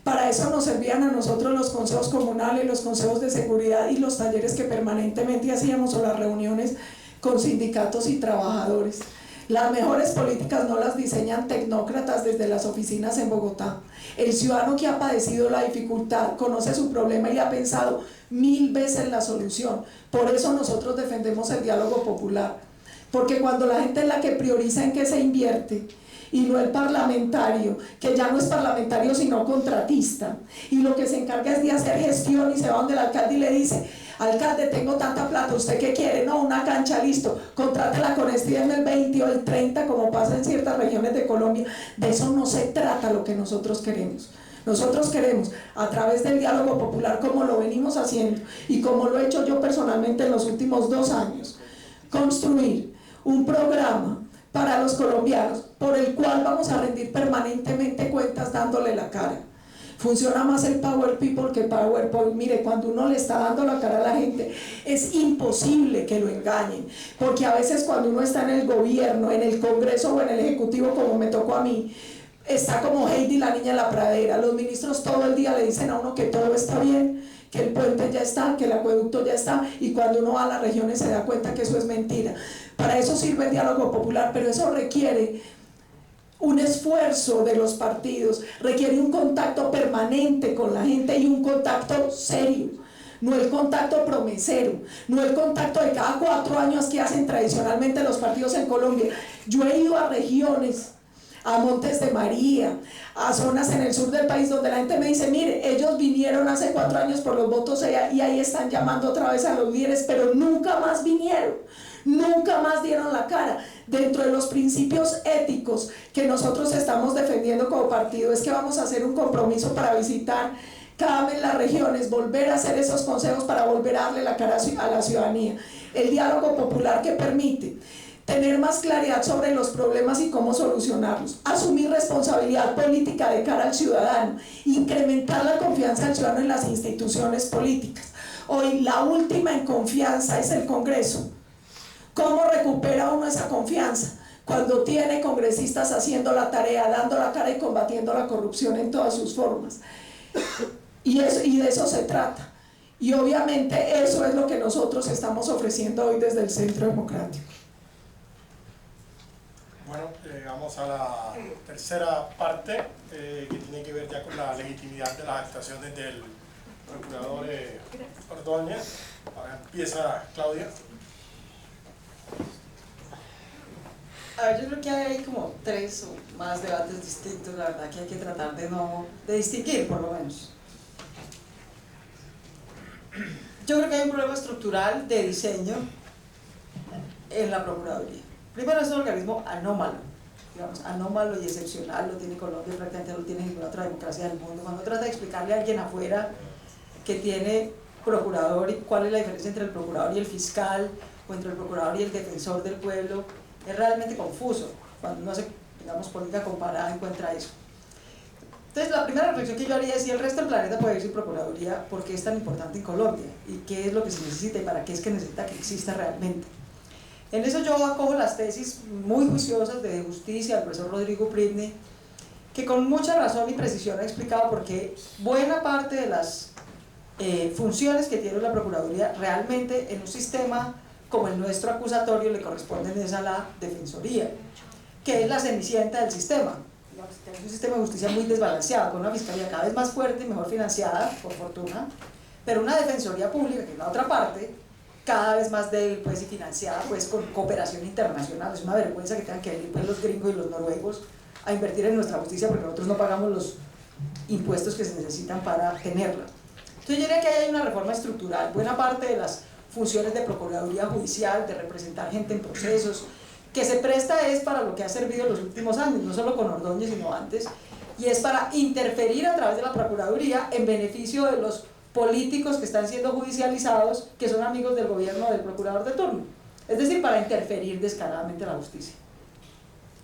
Para eso nos servían a nosotros los consejos comunales, los consejos de seguridad y los talleres que permanentemente hacíamos, o las reuniones con sindicatos y trabajadores. Las mejores políticas no las diseñan tecnócratas desde las oficinas en Bogotá. El ciudadano que ha padecido la dificultad conoce su problema y ha pensado 1000 veces la solución. Por eso nosotros defendemos el diálogo popular, porque cuando la gente es la que prioriza en qué se invierte y no el parlamentario, que ya no es parlamentario sino contratista, y lo que se encarga es de hacer gestión y se va donde el alcalde y le dice: alcalde, tengo tanta plata, ¿usted qué quiere? No, una cancha, listo, contrátela con este en el 20 o el 30, como pasa en ciertas regiones de Colombia. De eso no se trata lo que nosotros queremos. Nosotros queremos, a través del diálogo popular, como lo venimos haciendo y como lo he hecho yo personalmente en los últimos 2 años, construir un programa para los colombianos por el cual vamos a rendir permanentemente cuentas dándole la cara. Funciona más el Power People que el PowerPoint. Mire, cuando uno le está dando la cara a la gente, es imposible que lo engañen, porque a veces cuando uno está en el gobierno, en el Congreso o en el Ejecutivo, como me tocó a mí, está como Heidi la niña en la pradera. Los ministros todo el día le dicen a uno que todo está bien, que el puente ya está, que el acueducto ya está, y cuando uno va a las regiones se da cuenta que eso es mentira. Para eso sirve el diálogo popular, pero eso requiere un esfuerzo de los partidos, requiere un contacto permanente con la gente y un contacto serio, no el contacto promesero, no el contacto de cada 4 años que hacen tradicionalmente los partidos en Colombia. Yo he ido a regiones, a Montes de María, a zonas en el sur del país donde la gente me dice: mire, ellos vinieron hace 4 años por los votos y ahí están llamando otra vez a los líderes, pero nunca más vinieron. nunca más dieron la cara. Dentro de los principios éticos que nosotros estamos defendiendo como partido es que vamos a hacer un compromiso para visitar cada vez las regiones, volver a hacer esos consejos para volver a darle la cara a la ciudadanía, el diálogo popular que permite tener más claridad sobre los problemas y cómo solucionarlos, asumir responsabilidad política de cara al ciudadano, incrementar la confianza del ciudadano en las instituciones políticas. Hoy la última en confianza es el Congreso. ¿Cómo recupera uno esa confianza? Cuando tiene congresistas haciendo la tarea, dando la cara y combatiendo la corrupción en todas sus formas. Y de eso se trata. Y obviamente eso es lo que nosotros estamos ofreciendo hoy desde el Centro Democrático. Bueno, vamos a la tercera parte que tiene que ver ya con la legitimidad de las actuaciones del procurador Ordóñez. Ahora empieza Claudia. A ver, yo creo que hay como 3 o más debates distintos, la verdad que hay que tratar de distinguir por lo menos. Yo creo que hay un problema estructural de diseño en la Procuraduría. Primero, es un organismo anómalo, digamos, anómalo y excepcional, lo tiene Colombia, prácticamente no lo tiene ninguna otra democracia del mundo. Cuando trata de explicarle a alguien afuera que tiene procurador y cuál es la diferencia entre el procurador y el fiscal, o entre el procurador y el defensor del pueblo, es realmente confuso. Cuando uno hace, digamos, política comparada encuentra eso. Entonces, la primera reflexión que yo haría es si el resto del planeta puede ir sin procuraduría, ¿por qué es tan importante en Colombia? ¿Y qué es lo que se necesita y para qué es que necesita que exista realmente? En eso yo acojo las tesis muy juiciosas de justicia del profesor Rodrigo Pribny, que con mucha razón y precisión ha explicado por qué buena parte de las funciones que tiene la Procuraduría realmente en un sistema como el nuestro acusatorio le corresponden es a la Defensoría, que es la cenicienta del sistema. Es un sistema de justicia muy desbalanceado, con una fiscalía cada vez más fuerte y mejor financiada, por fortuna, pero una defensoría pública, que es la otra parte, cada vez más débil pues, y financiada pues, con cooperación internacional. Es una vergüenza que tengan que venir pues, los gringos y los noruegos a invertir en nuestra justicia porque nosotros no pagamos los impuestos que se necesitan para tenerla. Entonces yo diría que hay una reforma estructural. Buena parte de las funciones de Procuraduría Judicial, de representar gente en procesos, que se presta es para lo que ha servido en los últimos años, no solo con Ordóñez sino antes, y es para interferir a través de la Procuraduría en beneficio de los políticos que están siendo judicializados, que son amigos del gobierno del procurador de turno. Es decir, para interferir descaradamente en la justicia,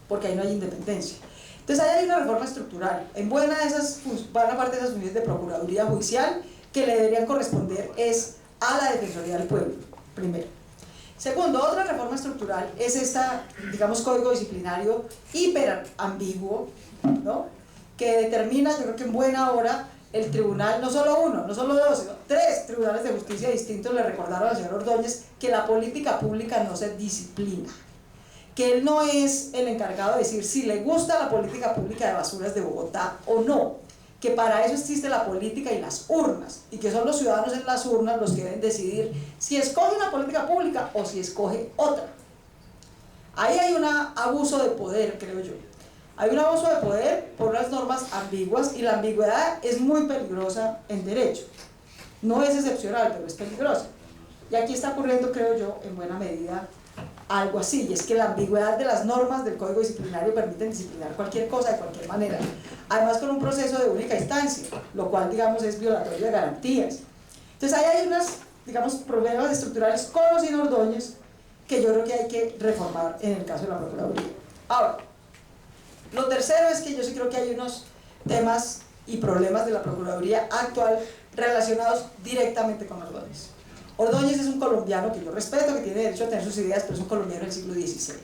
porque ahí no hay independencia. Entonces ahí hay una reforma estructural. En buena parte de esas funciones de Procuraduría Judicial que le deberían corresponder es a la Defensoría del Pueblo, primero. Segundo, otra reforma estructural es esta, digamos, código disciplinario hiper ambiguo, ¿no? Que determina, yo creo que en buena hora, el tribunal, no solo uno, no solo dos, sino 3 tribunales de justicia distintos le recordaron al señor Ordóñez que la política pública no se disciplina, que él no es el encargado de decir si le gusta la política pública de basuras de Bogotá o no, que para eso existe la política y las urnas, y que son los ciudadanos en las urnas los que deben decidir si escoge una política pública o si escoge otra. Ahí hay un abuso de poder, creo yo. Hay un abuso de poder por unas normas ambiguas, y la ambigüedad es muy peligrosa en derecho. No es excepcional, pero es peligrosa. Y aquí está ocurriendo, creo yo, en buena medida, algo así, y es que la ambigüedad de las normas del Código Disciplinario permiten disciplinar cualquier cosa de cualquier manera, además con un proceso de única instancia, lo cual, digamos, es violatorio de garantías. Entonces ahí hay unos, digamos, problemas estructurales con los sin Ordóñez que yo creo que hay que reformar en el caso de la Procuraduría. Ahora, lo tercero es que yo sí creo que hay unos temas y problemas de la Procuraduría actual relacionados directamente con Ordóñez. Ordóñez es un colombiano que yo respeto, que tiene derecho a tener sus ideas, pero es un colombiano del siglo XVI.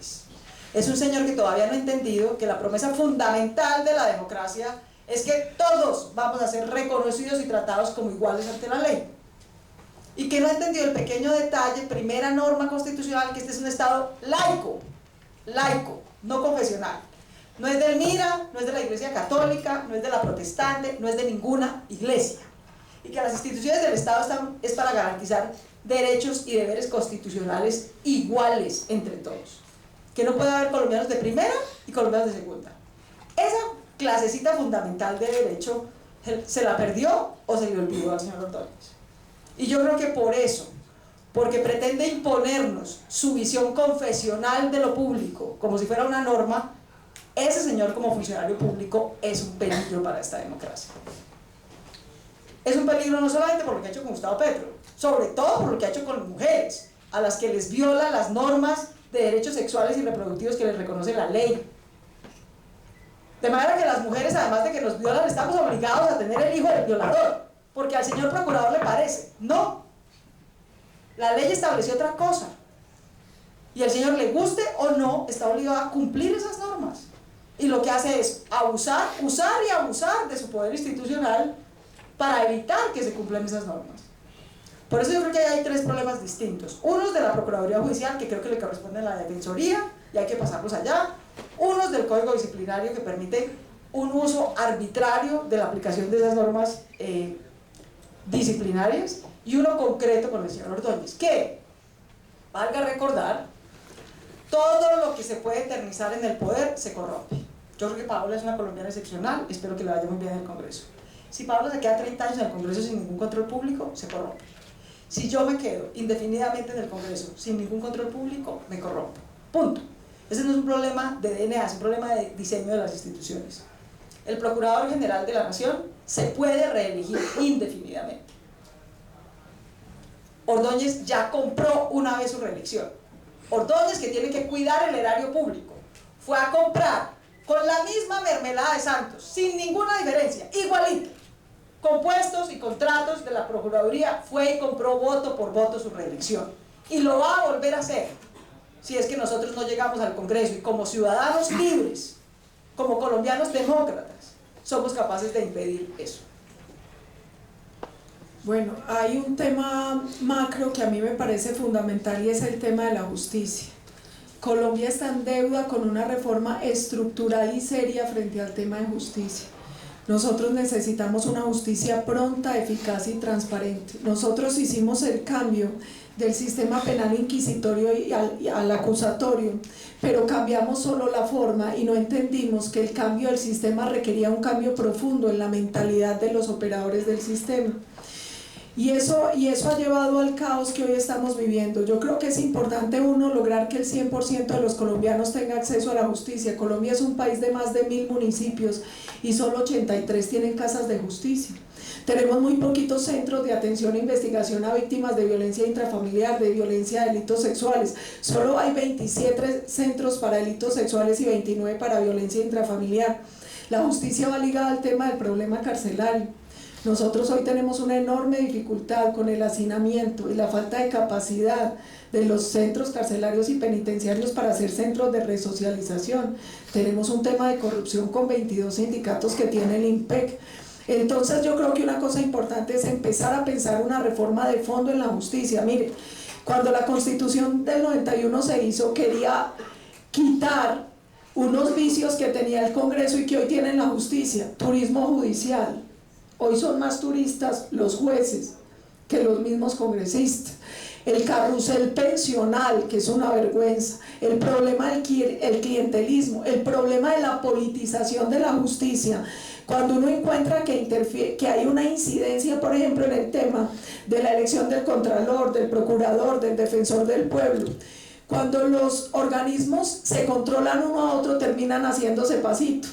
Es un señor que todavía no ha entendido que la promesa fundamental de la democracia es que todos vamos a ser reconocidos y tratados como iguales ante la ley. Y que no ha entendido el pequeño detalle, primera norma constitucional, que este es un Estado laico, no confesional. No es del MIRA, no es de la Iglesia Católica, no es de la Protestante, no es de ninguna iglesia. Y que las instituciones del Estado es para garantizar derechos y deberes constitucionales iguales entre todos. Que no puede haber colombianos de primera y colombianos de segunda. Esa clasecita fundamental de derecho se la perdió o se le olvidó al señor Ordóñez. Y yo creo que por eso porque pretende imponernos su visión confesional de lo público, como si fuera una norma, ese señor como funcionario público es un peligro para esta democracia. Es un peligro no solamente por lo que ha hecho con Gustavo Petro, sobre todo por lo que ha hecho con las mujeres, a las que les viola las normas de derechos sexuales y reproductivos que les reconoce la ley. De manera que las mujeres, además de que nos violan, estamos obligados a tener el hijo del violador, porque al señor procurador le parece. No. La ley estableció otra cosa. Y el señor, le guste o no, está obligado a cumplir esas normas. Y lo que hace es abusar, usar y abusar de su poder institucional para evitar que se cumplan esas normas. Por eso yo creo que hay tres problemas distintos. Unos de la Procuraduría Judicial, que creo que le corresponde a la Defensoría, y hay que pasarlos allá. Unos del Código Disciplinario, que permite un uso arbitrario de la aplicación de esas normas disciplinarias. Y uno concreto con el señor Ordóñez, que, valga recordar, todo lo que se puede eternizar en el poder se corrompe. Yo creo que Paola es una colombiana excepcional, espero que le vaya muy bien en el Congreso. Si Paola se queda 30 años en el Congreso sin ningún control público, se corrompe. Si yo me quedo indefinidamente en el Congreso sin ningún control público, me corrompo. Punto. Ese no es un problema de DNA, es un problema de diseño de las instituciones. El Procurador General de la Nación se puede reelegir indefinidamente. Ordóñez ya compró una vez su reelección. Ordóñez, que tiene que cuidar el erario público, fue a comprar con la misma mermelada de Santos, sin ninguna diferencia, igualito, con puestos y contratos de la Procuraduría, fue y compró voto por voto su reelección. Y lo va a volver a hacer, si es que nosotros no llegamos al Congreso y como ciudadanos libres, como colombianos demócratas, somos capaces de impedir eso. Bueno, hay un tema macro que a mí me parece fundamental y es el tema de la justicia. Colombia está en deuda con una reforma estructural y seria frente al tema de justicia. Nosotros necesitamos una justicia pronta, eficaz y transparente. Nosotros hicimos el cambio del sistema penal inquisitorio y al acusatorio, pero cambiamos solo la forma y no entendimos que el cambio del sistema requería un cambio profundo en la mentalidad de los operadores del sistema. Y eso ha llevado al caos que hoy estamos viviendo. Yo creo que es importante, uno, lograr que el 100% de los colombianos tenga acceso a la justicia. Colombia es un país de más de 1000 municipios y solo 83 tienen casas de justicia. Tenemos muy poquitos centros de atención e investigación a víctimas de violencia intrafamiliar, de violencia de delitos sexuales. Solo hay 27 centros para delitos sexuales y 29 para violencia intrafamiliar. La justicia va ligada al tema del problema carcelario. Nosotros hoy tenemos una enorme dificultad con el hacinamiento y la falta de capacidad de los centros carcelarios y penitenciarios para hacer centros de resocialización. Tenemos un tema de corrupción con 22 sindicatos que tiene el IMPEC. Entonces yo creo que una cosa importante es empezar a pensar una reforma de fondo en la justicia. Mire, cuando la Constitución del 91 se hizo, quería quitar unos vicios que tenía el Congreso y que hoy tiene la justicia: turismo judicial. Hoy son más turistas los jueces que los mismos congresistas. El carrusel pensional, que es una vergüenza. El problema del clientelismo, el problema de la politización de la justicia. Cuando uno encuentra que hay una incidencia, por ejemplo, en el tema de la elección del contralor, del procurador, del defensor del pueblo, cuando los organismos se controlan uno a otro, terminan haciéndose pasito.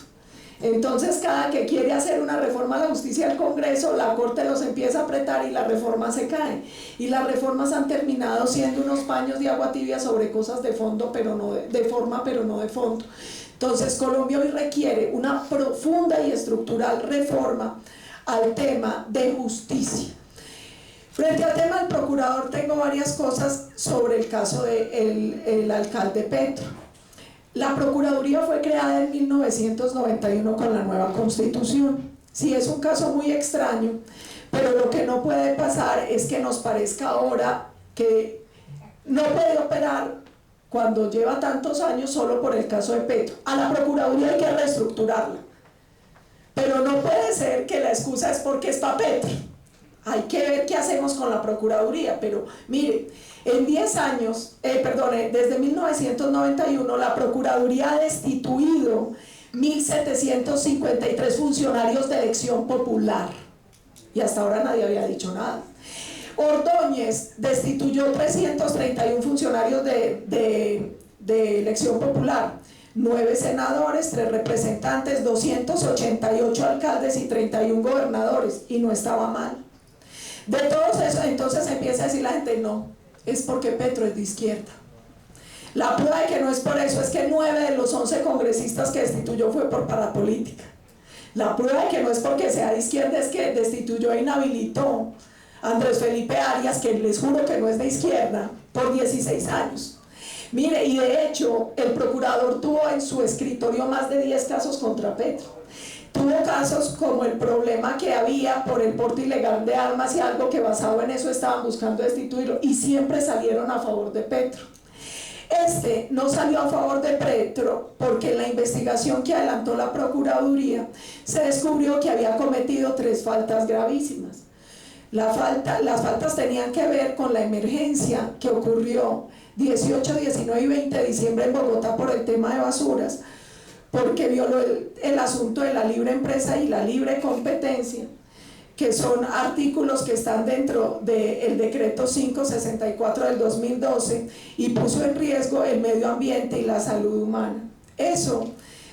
Entonces, cada que quiere hacer una reforma a la justicia del Congreso, la Corte los empieza a apretar y la reforma se cae. Y las reformas han terminado siendo unos paños de agua tibia sobre cosas de fondo, pero no de forma, pero no de fondo. Entonces, Colombia hoy requiere una profunda y estructural reforma al tema de justicia. Frente al tema del procurador, tengo varias cosas sobre el caso del alcalde Petro. La Procuraduría fue creada en 1991 con la nueva Constitución. Sí, es un caso muy extraño, pero lo que no puede pasar es que nos parezca ahora que no puede operar cuando lleva tantos años solo por el caso de Petro. A la Procuraduría hay que reestructurarla, pero no puede ser que la excusa es porque está Petro. Hay que ver qué hacemos con la Procuraduría, pero mire, en 10 años, desde 1991 la Procuraduría ha destituido 1.753 funcionarios de elección popular y hasta ahora nadie había dicho nada. Ordóñez destituyó 331 funcionarios de elección popular, 9 senadores, 3 representantes, 288 alcaldes y 31 gobernadores, y no estaba mal. De todos eso, entonces empieza a decir la gente, no, es porque Petro es de izquierda. La prueba de que no es por eso es que 9 de los 11 congresistas que destituyó fue por parapolítica. La prueba de que no es porque sea de izquierda es que destituyó e inhabilitó a Andrés Felipe Arias, que les juro que no es de izquierda, por 16 años. Mire, y de hecho, el procurador tuvo en su escritorio más de 10 casos contra Petro. Tuvo casos como el problema que había por el porte ilegal de armas y algo que basado en eso estaban buscando destituirlo, y siempre salieron a favor de Petro. Este no salió a favor de Petro porque en la investigación que adelantó la Procuraduría se descubrió que había cometido 3 faltas gravísimas. Las faltas tenían que ver con la emergencia que ocurrió 18, 19 y 20 de diciembre en Bogotá por el tema de basuras, porque violó el asunto de la libre empresa y la libre competencia, que son artículos que están dentro del decreto 564 del 2012, y puso en riesgo el medio ambiente y la salud humana. Eso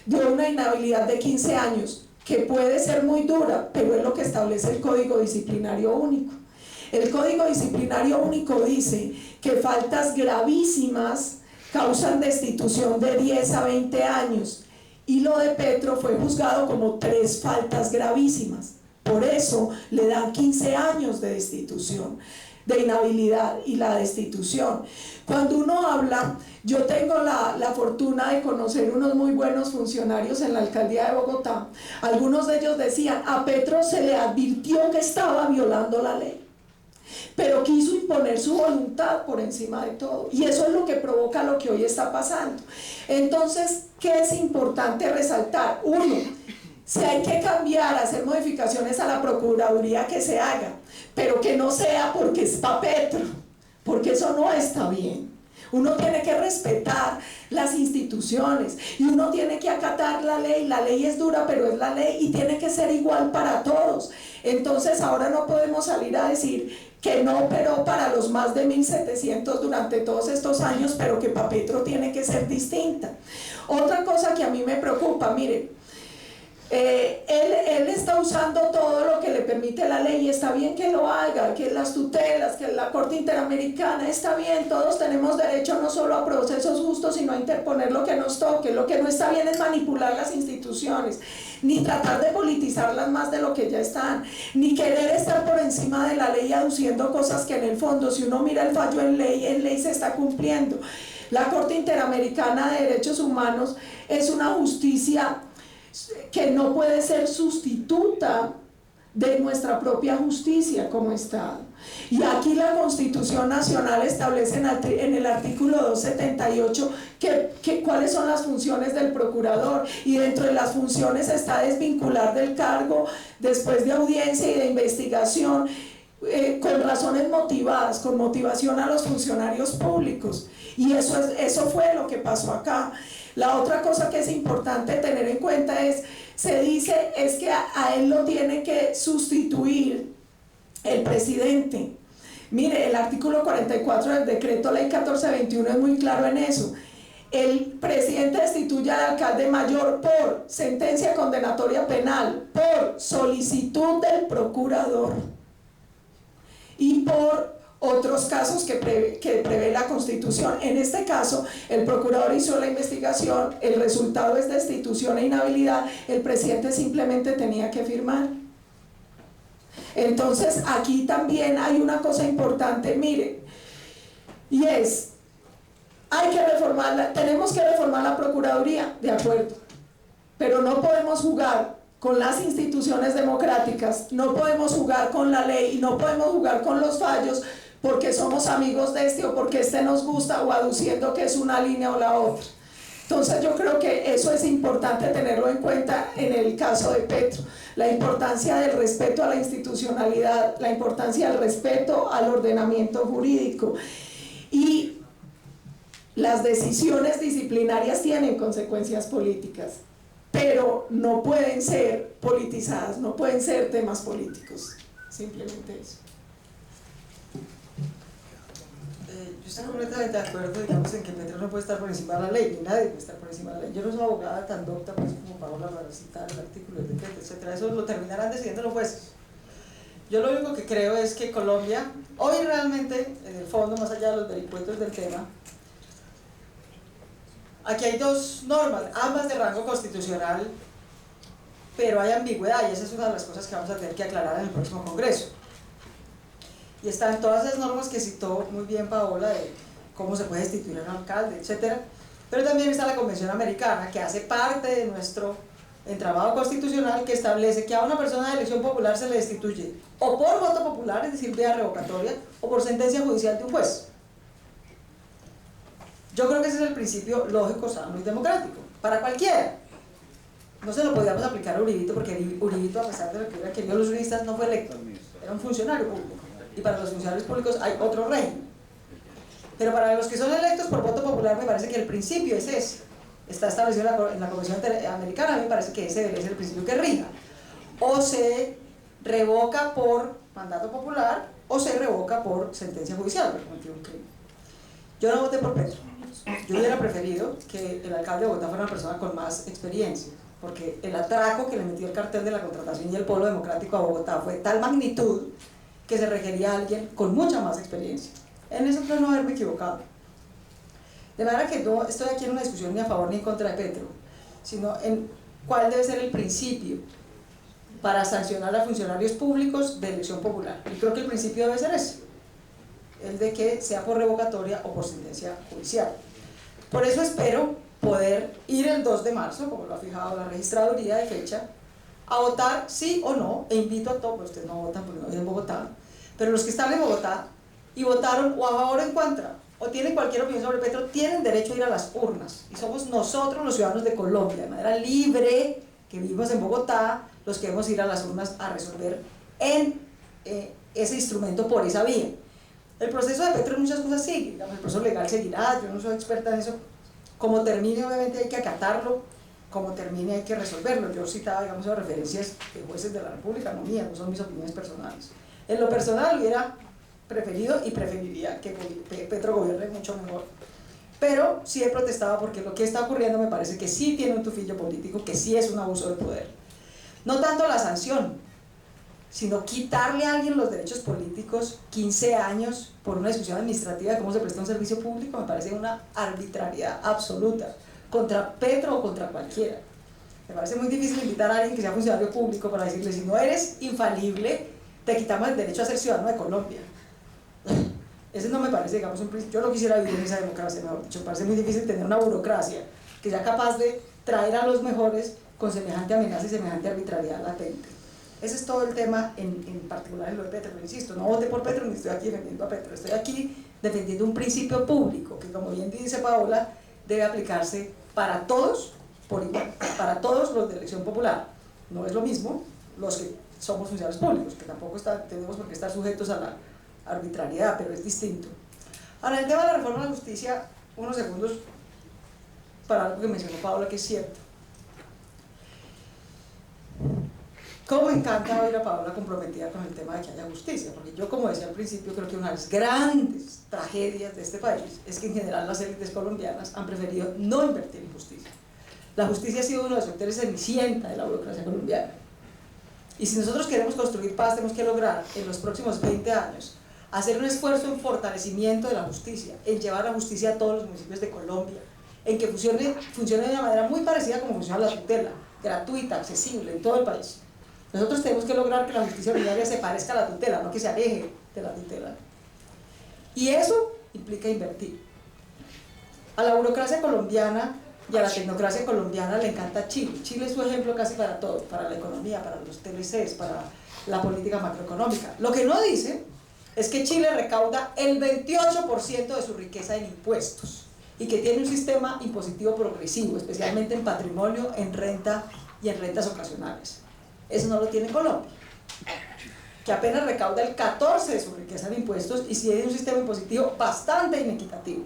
dio una inhabilidad de 15 años, que puede ser muy dura, pero es lo que establece el Código Disciplinario Único. El Código Disciplinario Único dice que faltas gravísimas causan destitución de 10 a 20 años, y lo de Petro fue juzgado como 3 faltas gravísimas. Por eso le dan 15 años de destitución, de inhabilidad y la destitución. Cuando uno habla, yo tengo la fortuna de conocer unos muy buenos funcionarios en la alcaldía de Bogotá. Algunos de ellos decían, a Petro se le advirtió que estaba violando la ley, pero quiso imponer su voluntad por encima de todo, y eso es lo que provoca lo que hoy está pasando. Entonces, ¿qué es importante resaltar? Uno, si hay que cambiar, hacer modificaciones a la Procuraduría, que se haga, pero que no sea porque es pa' Petro, porque eso no está bien. Uno tiene que respetar las instituciones y uno tiene que acatar la ley es dura, pero es la ley y tiene que ser igual para todos. Entonces ahora no podemos salir a decir que no operó para los más de 1.700 durante todos estos años, pero que para Petro tiene que ser distinta. Otra cosa que a mí me preocupa, mire, él está usando todo lo que le permite la ley, y está bien que lo haga, que las tutelas, que la Corte Interamericana, está bien, todos tenemos derecho no solo a procesos justos, sino a interponer lo que nos toque. Lo que no está bien es manipular las instituciones, ni tratar de politizarlas más de lo que ya están, ni querer estar por encima de la ley aduciendo cosas que en el fondo, si uno mira el fallo en ley se está cumpliendo. La Corte Interamericana de Derechos Humanos es una justicia que no puede ser sustituta de nuestra propia justicia como Estado. Y aquí la Constitución Nacional establece en el artículo 278 cuáles son las funciones del procurador, y dentro de las funciones está desvincular del cargo después de audiencia y de investigación con razones motivadas, con motivación a los funcionarios públicos, y eso fue lo que pasó acá. La otra cosa que es importante tener en cuenta se dice que a él lo tiene que sustituir el presidente. Mire, el artículo 44 del decreto ley 1421 es muy claro en eso. El presidente destituye al alcalde mayor por sentencia condenatoria penal, por solicitud del procurador y por otros casos que prevé la Constitución. En este caso, el procurador hizo la investigación, el resultado es destitución e inhabilidad, el presidente simplemente tenía que firmar. Entonces, aquí también hay una cosa importante, mire, y tenemos que reformar la Procuraduría, de acuerdo, pero no podemos jugar con las instituciones democráticas, no podemos jugar con la ley y no podemos jugar con los fallos porque somos amigos de este o porque este nos gusta, o aduciendo que es una línea o la otra. Entonces yo creo que eso es importante tenerlo en cuenta en el caso de Petro, la importancia del respeto a la institucionalidad, la importancia del respeto al ordenamiento jurídico, y las decisiones disciplinarias tienen consecuencias políticas, pero no pueden ser politizadas, no pueden ser temas políticos, simplemente eso. Yo estoy completamente de acuerdo, digamos, en que Petro no puede estar por encima de la ley, ni nadie puede estar por encima de la ley. Yo no soy abogada tan docta pues, como Paola para citar el artículo, el decreto, etc. Eso lo terminarán decidiendo los jueces. Yo lo único que creo es que Colombia, hoy realmente, en el fondo, más allá de los vericuetos del tema, aquí hay dos normas, ambas de rango constitucional, pero hay ambigüedad y esa es una de las cosas que vamos a tener que aclarar en el próximo Congreso. Y están todas esas normas que citó muy bien Paola de cómo se puede destituir a un alcalde, etc. Pero también está la Convención Americana, que hace parte de nuestro entramado constitucional, que establece que a una persona de elección popular se le destituye o por voto popular, es decir, vía revocatoria, o por sentencia judicial de un juez. Yo creo que ese es el principio lógico, sano y democrático, para cualquiera. No se lo podíamos aplicar a Uribito, porque Uribito, a pesar de lo que hubieran querido los juristas, no fue electo, era un funcionario público. Y para los funcionarios públicos hay otro régimen. Pero para los que son electos por voto popular me parece que el principio es ese. Está establecido en la Convención Americana, me parece que ese debe ser el principio que rija. O se revoca por mandato popular o se revoca por sentencia judicial. Yo no voté por Petro. Yo hubiera preferido que el alcalde de Bogotá fuera una persona con más experiencia, porque el atraco que le metió el cartel de la contratación y el polo democrático a Bogotá fue de tal magnitud que se requería a alguien con mucha más experiencia. En eso creo no haberme equivocado. De manera que no estoy aquí en una discusión ni a favor ni en contra de Petro, sino en cuál debe ser el principio para sancionar a funcionarios públicos de elección popular. Y creo que el principio debe ser ese, el de que sea por revocatoria o por sentencia judicial. Por eso espero poder ir el 2 de marzo, como lo ha fijado la registraduría de fecha, a votar sí o no, e invito a todos, ustedes no votan porque no viven en Bogotá, pero los que están en Bogotá y votaron o a favor o en contra, o tienen cualquier opinión sobre Petro, tienen derecho a ir a las urnas, y somos nosotros los ciudadanos de Colombia, de manera libre, que vivimos en Bogotá, los que debemos ir a las urnas a resolver en ese instrumento por esa vía. El proceso de Petro en muchas cosas sigue, digamos, el proceso legal seguirá, yo no soy experta en eso, como termine obviamente hay que acatarlo, como termine hay que resolverlo. Yo citaba, digamos, las referencias de jueces de la República, no mías, no son mis opiniones personales. En lo personal hubiera preferido y preferiría que Petro gobierne mucho mejor, pero sí he protestado porque lo que está ocurriendo me parece que sí tiene un tufillo político, que sí es un abuso de poder. No tanto la sanción, sino quitarle a alguien los derechos políticos 15 años por una discusión administrativa de cómo se presta un servicio público, me parece una arbitrariedad absoluta, contra Petro o contra cualquiera. Me parece muy difícil invitar a alguien que sea funcionario público para decirle, si no eres infalible, te quitamos el derecho a ser ciudadano de Colombia. Ese no me parece, digamos, un principio. Yo no quisiera vivir en esa democracia, mejor dicho. Me parece muy difícil tener una burocracia que sea capaz de traer a los mejores con semejante amenaza y semejante arbitrariedad latente. Ese es todo el tema, en particular en lo de Petro, pero insisto, no voté por Petro ni estoy aquí defendiendo a Petro, estoy aquí defendiendo un principio público que, como bien dice Paola, debe aplicarse para todos por igual, para todos los de elección popular. No es lo mismo los que somos funcionarios públicos, que tampoco tenemos por qué estar sujetos a la arbitrariedad, pero es distinto. Ahora, el tema de la reforma de la justicia, unos segundos para algo que mencionó Paola, que es cierto. Cómo me encanta oír a Paola comprometida con el tema de que haya justicia, porque yo, como decía al principio, creo que una de las grandes tragedias de este país es que en general las élites colombianas han preferido no invertir en justicia. La justicia ha sido uno de los sectores cenicienta de la burocracia colombiana. Y si nosotros queremos construir paz, tenemos que lograr en los próximos 20 años hacer un esfuerzo en fortalecimiento de la justicia, en llevar la justicia a todos los municipios de Colombia, en que funcione de una manera muy parecida como funciona la tutela, gratuita, accesible en todo el país. Nosotros tenemos que lograr que la justicia ordinaria se parezca a la tutela, no que se aleje de la tutela. Y eso implica invertir. A la burocracia colombiana y a la tecnocracia colombiana le encanta Chile. Chile es su ejemplo casi para todo, para la economía, para los TLCs, para la política macroeconómica. Lo que no dice es que Chile recauda el 28% de su riqueza en impuestos y que tiene un sistema impositivo progresivo, especialmente en patrimonio, en renta y en rentas ocasionales. Eso no lo tiene Colombia, que apenas recauda el 14% de su riqueza en impuestos y tiene un sistema impositivo bastante inequitativo.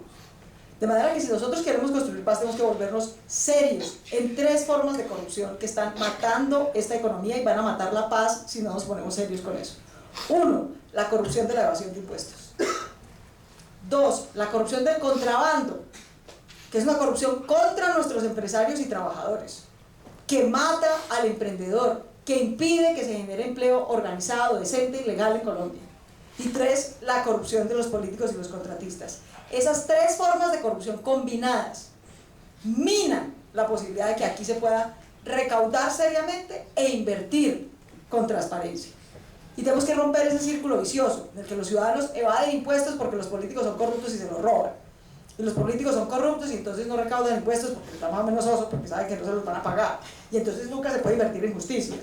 De manera que si nosotros queremos construir paz, tenemos que volvernos serios en 3 formas de corrupción que están matando esta economía y van a matar la paz si no nos ponemos serios con eso. 1, la corrupción de la evasión de impuestos. 2, la corrupción del contrabando, que es una corrupción contra nuestros empresarios y trabajadores, que mata al emprendedor, que impide que se genere empleo organizado, decente y legal en Colombia. Y 3, la corrupción de los políticos y los contratistas. Esas 3 formas de corrupción combinadas minan la posibilidad de que aquí se pueda recaudar seriamente e invertir con transparencia. Y tenemos que romper ese círculo vicioso en el que los ciudadanos evaden impuestos porque los políticos son corruptos y se los roban. Y los políticos son corruptos y entonces no recaudan impuestos porque están más o menos osos, porque saben que no se los van a pagar. Y entonces nunca se puede invertir en justicia.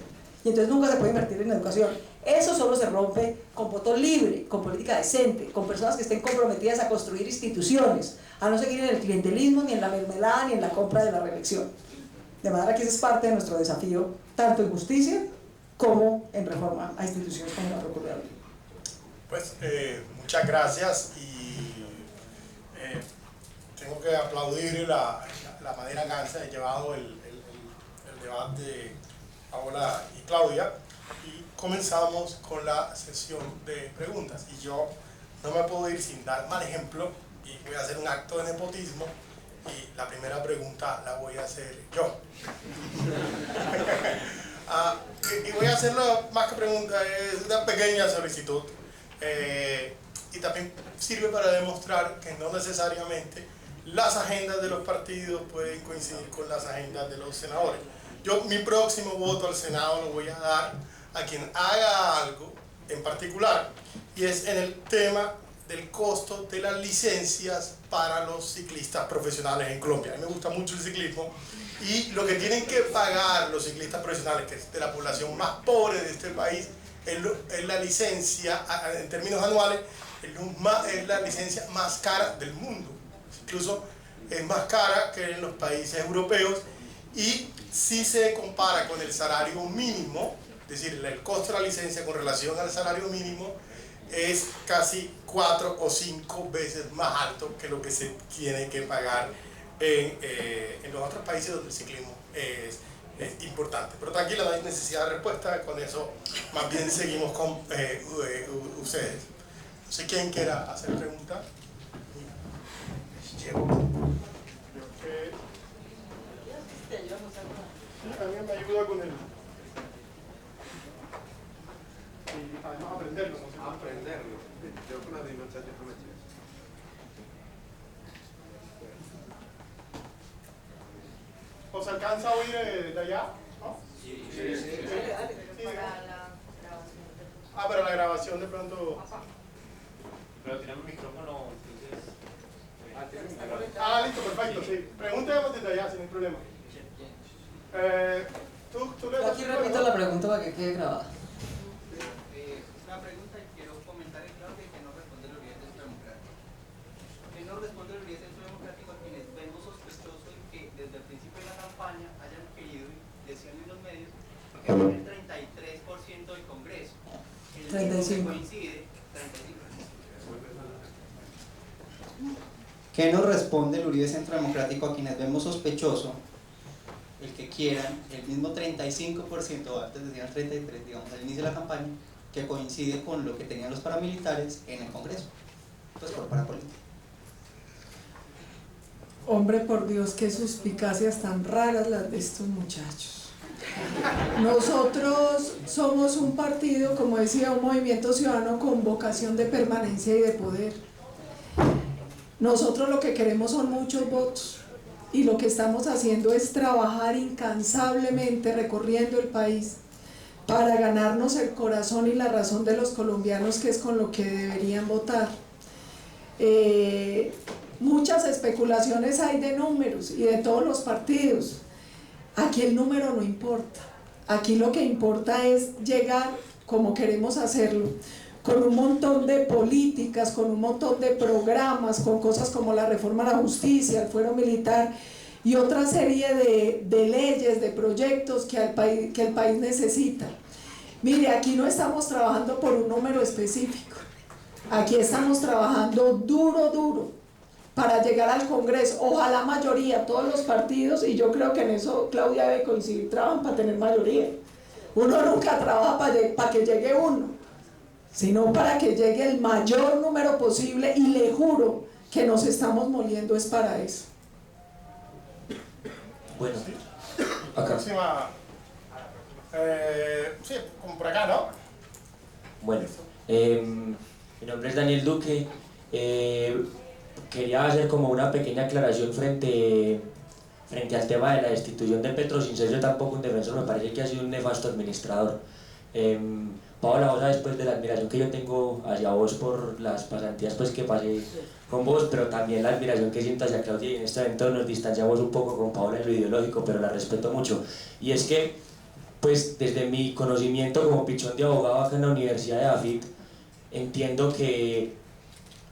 Y entonces nunca se puede invertir en educación. Eso solo se rompe con voto libre, con política decente, con personas que estén comprometidas a construir instituciones, a no seguir en el clientelismo, ni en la mermelada, ni en la compra de la reelección. De manera que ese es parte de nuestro desafío, tanto en justicia como en reforma a instituciones como la Procuraduría. Pues muchas gracias y tengo que aplaudir la manera que han llevado el debate Paola y Claudia, y comenzamos con la sesión de preguntas. Y yo no me puedo ir sin dar mal ejemplo y voy a hacer un acto de nepotismo y la primera pregunta la voy a hacer yo. Y voy a hacerlo más que pregunta, es una pequeña solicitud y también sirve para demostrar que no necesariamente las agendas de los partidos pueden coincidir con las agendas de los senadores. Yo mi próximo voto al Senado lo voy a dar a quien haga algo en particular, y es en el tema del costo de las licencias para los ciclistas profesionales en Colombia. A mí me gusta mucho el ciclismo y lo que tienen que pagar los ciclistas profesionales, que es de la población más pobre de este país, es la licencia, en términos anuales, es la licencia más cara del mundo. Incluso es más cara que en los países europeos, y si se compara con el salario mínimo, es decir, el costo de la licencia con relación al salario mínimo es casi 4 o 5 veces más alto que lo que se tiene que pagar en los otros países donde el ciclismo es importante. Pero tranquila, no hay necesidad de respuesta, con eso más bien seguimos con ustedes. No sé quién quiera hacer pregunta. También me ayuda con el... Y además aprenderlo. Aprenderlo. Yo con la dimensión de información. ¿Os alcanza a oír desde allá? ¿No? Sí. Para la grabación. Pero la grabación de pronto... Pero tiene el micrófono, entonces... listo, perfecto, sí. Pregúnteme desde allá, sin problema. ¿Tú le Aquí repito la pregunta para que quede grabada. Una pregunta y quiero comentar en clave que no responde el Uribe Centro Democrático. Que no responde el Uribe Centro Democrático a quienes vemos sospechoso en que desde el principio de la campaña hayan querido, decían en los medios, que va el 33% del Congreso. El 35. coincide, 35. ¿Qué nos responde el Uribe Centro Democrático a quienes vemos sospechoso el que quieran el mismo 35%, antes decían 33%, digamos, al inicio de la campaña, que coincide con lo que tenían los paramilitares en el Congreso? Pues por parapolítica. Hombre, por Dios, qué suspicacias tan raras las de estos muchachos. Nosotros somos un partido, como decía, un movimiento ciudadano con vocación de permanencia y de poder. Nosotros lo que queremos son muchos votos, y lo que estamos haciendo es trabajar incansablemente recorriendo el país para ganarnos el corazón y la razón de los colombianos, que es con lo que deberían votar. Muchas especulaciones hay de números y de todos los partidos. Aquí el número no importa, aquí lo que importa es llegar como queremos hacerlo, con un montón de políticas, con un montón de programas, con cosas como la reforma a la justicia, el fuero militar y otra serie de leyes, de proyectos que el país necesita. Mire, aquí no estamos trabajando por un número específico, aquí estamos trabajando duro para llegar al Congreso. Ojalá mayoría, todos los partidos, y yo creo que en eso Claudia debe coincidir, trabajan para tener mayoría. Uno nunca trabaja para que llegue uno, sino para que llegue el mayor número posible, y le juro que nos estamos moliendo es para eso. Bueno, La acá. próxima. Sí, como por acá, ¿no? Bueno, mi nombre es Daniel Duque. Quería hacer como una pequeña aclaración frente al tema de la destitución de Petro, sin ser yo tampoco un defensor. Me parece que ha sido un nefasto administrador. Paola, vos sabes pues de la admiración que yo tengo hacia vos por las pasantías pues que pasé con vos, pero también la admiración que siento hacia Claudia, y en este evento nos distanciamos un poco con Paola en lo ideológico, pero la respeto mucho. Y es que, pues desde mi conocimiento como pichón de abogado acá en la Universidad de AFIT, entiendo que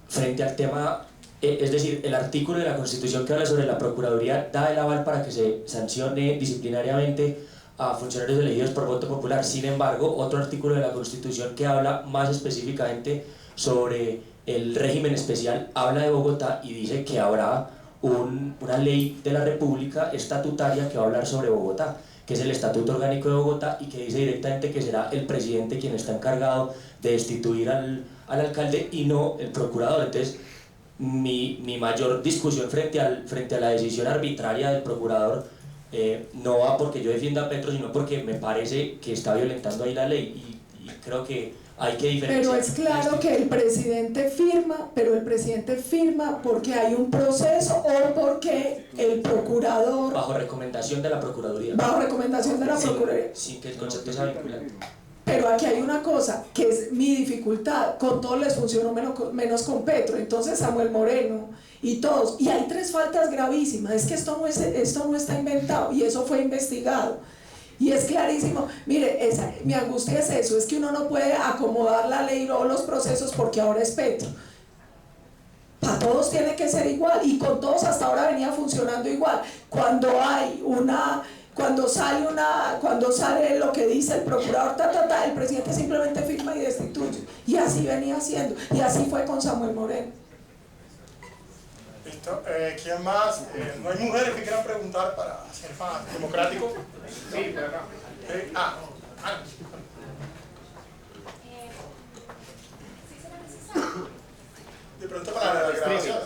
frente al tema, es decir, el artículo de la Constitución que habla sobre la Procuraduría da el aval para que se sancione disciplinariamente a funcionarios elegidos por voto popular. Sin embargo, otro artículo de la Constitución que habla más específicamente sobre el régimen especial habla de Bogotá y dice que habrá una ley de la República estatutaria que va a hablar sobre Bogotá, que es el Estatuto Orgánico de Bogotá, y que dice directamente que será el presidente quien está encargado de destituir al alcalde y no el procurador. Entonces, mi mayor discusión frente a la decisión arbitraria del procurador no va porque yo defienda a Petro, sino porque me parece que está violentando ahí la ley, y creo que hay que diferenciar. Pero es claro que el presidente firma, pero el presidente firma porque hay un proceso o porque el procurador, Bajo recomendación de la Procuraduría. bajo recomendación de la Procuraduría. Sin que el concepto sea vinculante. Pero aquí hay una cosa que es mi dificultad, con todos les funcionó menos con Petro, entonces Samuel Moreno y todos, y hay 3 faltas gravísimas. Es que esto no está inventado, y eso fue investigado, y es clarísimo. Mire, mi angustia es eso, es que uno no puede acomodar la ley o los procesos porque ahora es Petro. Para todos tiene que ser igual, y con todos hasta ahora venía funcionando igual. Cuando sale lo que dice el procurador, el presidente simplemente firma y destituye. Y así venía haciendo. Y así fue con Samuel Moreno. Listo. ¿Quién más? ¿No hay mujeres que quieran preguntar para ser más democrático? Sí, por acá. De pronto para la grabación.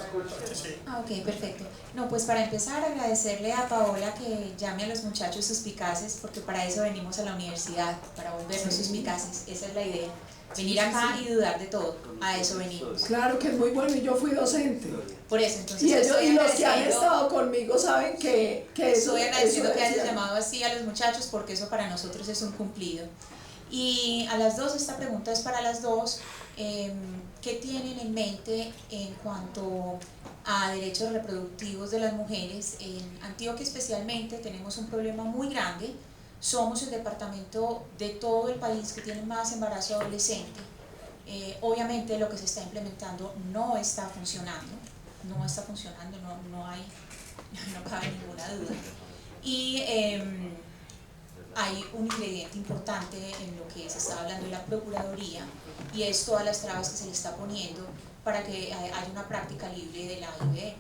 Sí. Ok, perfecto. No, pues para empezar, agradecerle a Paola que llame a los muchachos suspicaces, porque para eso venimos a la universidad, para volvernos suspicaces. Esa es la idea. Venir acá y dudar de todo. A eso venimos. Claro que es muy bueno, y yo fui docente. Por eso, entonces, Y los que han agradeciendo- estado conmigo saben que eso. Estoy agradeciendo que hayas decía. llamado así a los muchachos, porque eso para nosotros es un cumplido. Y a las dos, esta pregunta es para las dos. ¿Qué tienen en mente en cuanto a derechos reproductivos de las mujeres? En Antioquia especialmente tenemos un problema muy grande. Somos el departamento de todo el país que tiene más embarazo adolescente. Obviamente lo que se está implementando no está funcionando, no cabe ninguna duda. Y hay un ingrediente importante en lo que se está hablando de la Procuraduría, y es todas las trabas que se le está poniendo para que haya una práctica libre de la IVE.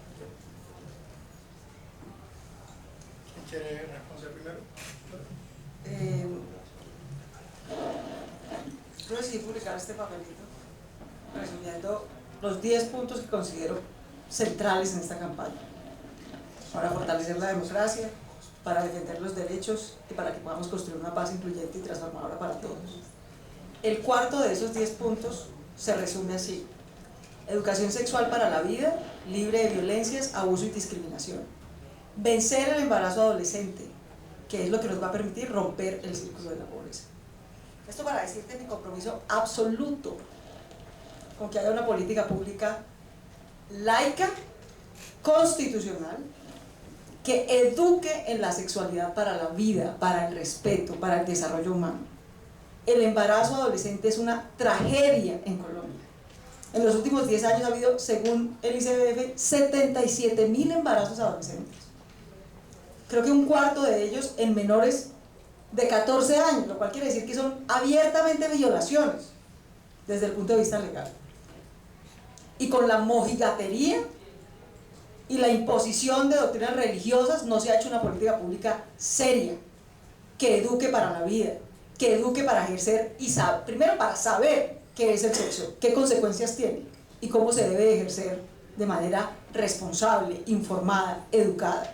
¿Quién quiere responder primero? Yo decidí publicar este papelito resumiendo los 10 puntos que considero centrales en esta campaña para fortalecer la democracia, para defender los derechos y para que podamos construir una paz incluyente y transformadora para todos. El cuarto de esos 10 puntos se resume así: educación sexual para la vida, libre de violencias, abuso y discriminación. Vencer el embarazo adolescente, que es lo que nos va a permitir romper el círculo de la pobreza. Esto para decirte mi compromiso absoluto con que haya una política pública laica, constitucional, que eduque en la sexualidad para la vida, para el respeto, para el desarrollo humano. El embarazo adolescente es una tragedia en Colombia. En los últimos 10 años ha habido, según el ICBF, 77.000 embarazos adolescentes. Creo que un cuarto de ellos en menores de 14 años, lo cual quiere decir que son abiertamente violaciones desde el punto de vista legal. Y con la mojigatería y la imposición de doctrinas religiosas no se ha hecho una política pública seria, que eduque para la vida, que eduque para ejercer y primero para saber qué es el sexo, qué consecuencias tiene y cómo se debe ejercer de manera responsable, informada, educada.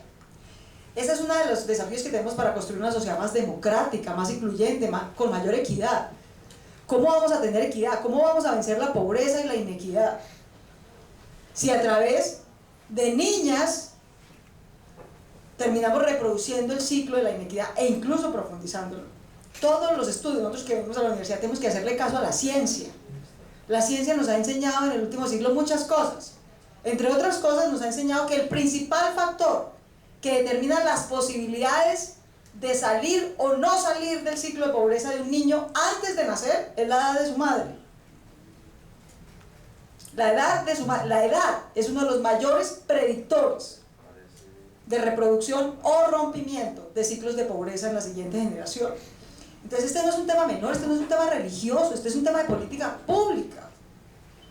Ese es uno de los desafíos que tenemos para construir una sociedad más democrática, más incluyente, con mayor equidad. ¿Cómo vamos a tener equidad? ¿Cómo vamos a vencer la pobreza y la inequidad? Si a través de niñas terminamos reproduciendo el ciclo de la inequidad e incluso profundizándolo. Todos los estudios, nosotros que venimos a la universidad tenemos que hacerle caso a la ciencia. La ciencia nos ha enseñado en el último siglo muchas cosas. Entre otras cosas nos ha enseñado que el principal factor que determina las posibilidades de salir o no salir del ciclo de pobreza de un niño antes de nacer es la edad de su madre. La edad es uno de los mayores predictores de reproducción o rompimiento de ciclos de pobreza en la siguiente generación. Entonces este no es un tema menor, este no es un tema religioso, este es un tema de política pública,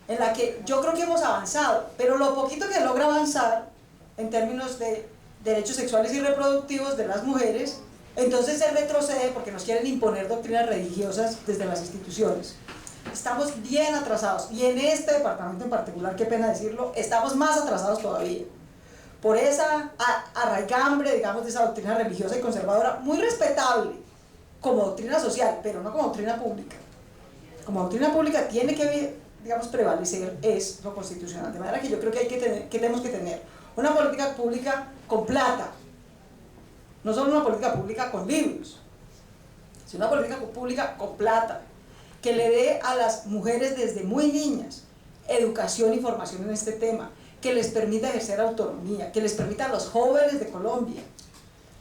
en la que yo creo que hemos avanzado, pero lo poquito que logra avanzar en términos de derechos sexuales y reproductivos de las mujeres, entonces se retrocede porque nos quieren imponer doctrinas religiosas desde las instituciones. Estamos bien atrasados, y en este departamento en particular, qué pena decirlo, estamos más atrasados todavía, por esa arraigambre, digamos, de esa doctrina religiosa y conservadora, muy respetable como doctrina social, pero no como doctrina pública. Como doctrina pública tiene que, digamos, prevalecer es lo constitucional, de manera que yo creo que tenemos que tener una política pública con plata, no solo una política pública con libros, sino una política pública con plata, que le dé a las mujeres desde muy niñas educación y formación en este tema, que les permita ejercer autonomía, que les permita a los jóvenes de Colombia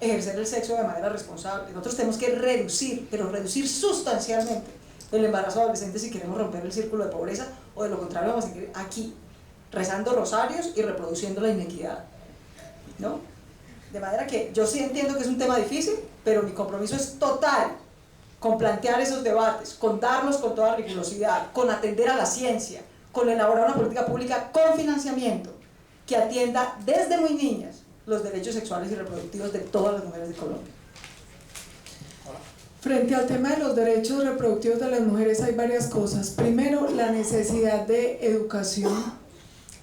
ejercer el sexo de manera responsable. Nosotros tenemos que reducir, pero reducir sustancialmente el embarazo adolescente si queremos romper el círculo de pobreza, o de lo contrario vamos a seguir aquí, rezando rosarios y reproduciendo la inequidad, ¿no? De manera que yo sí entiendo que es un tema difícil, pero mi compromiso es total con plantear esos debates, con darlos con toda rigurosidad, con atender a la ciencia, con elaborar una política pública con financiamiento que atienda desde muy niñas los derechos sexuales y reproductivos de todas las mujeres de Colombia. Frente al tema de los derechos reproductivos de las mujeres hay varias cosas. Primero, la necesidad de educación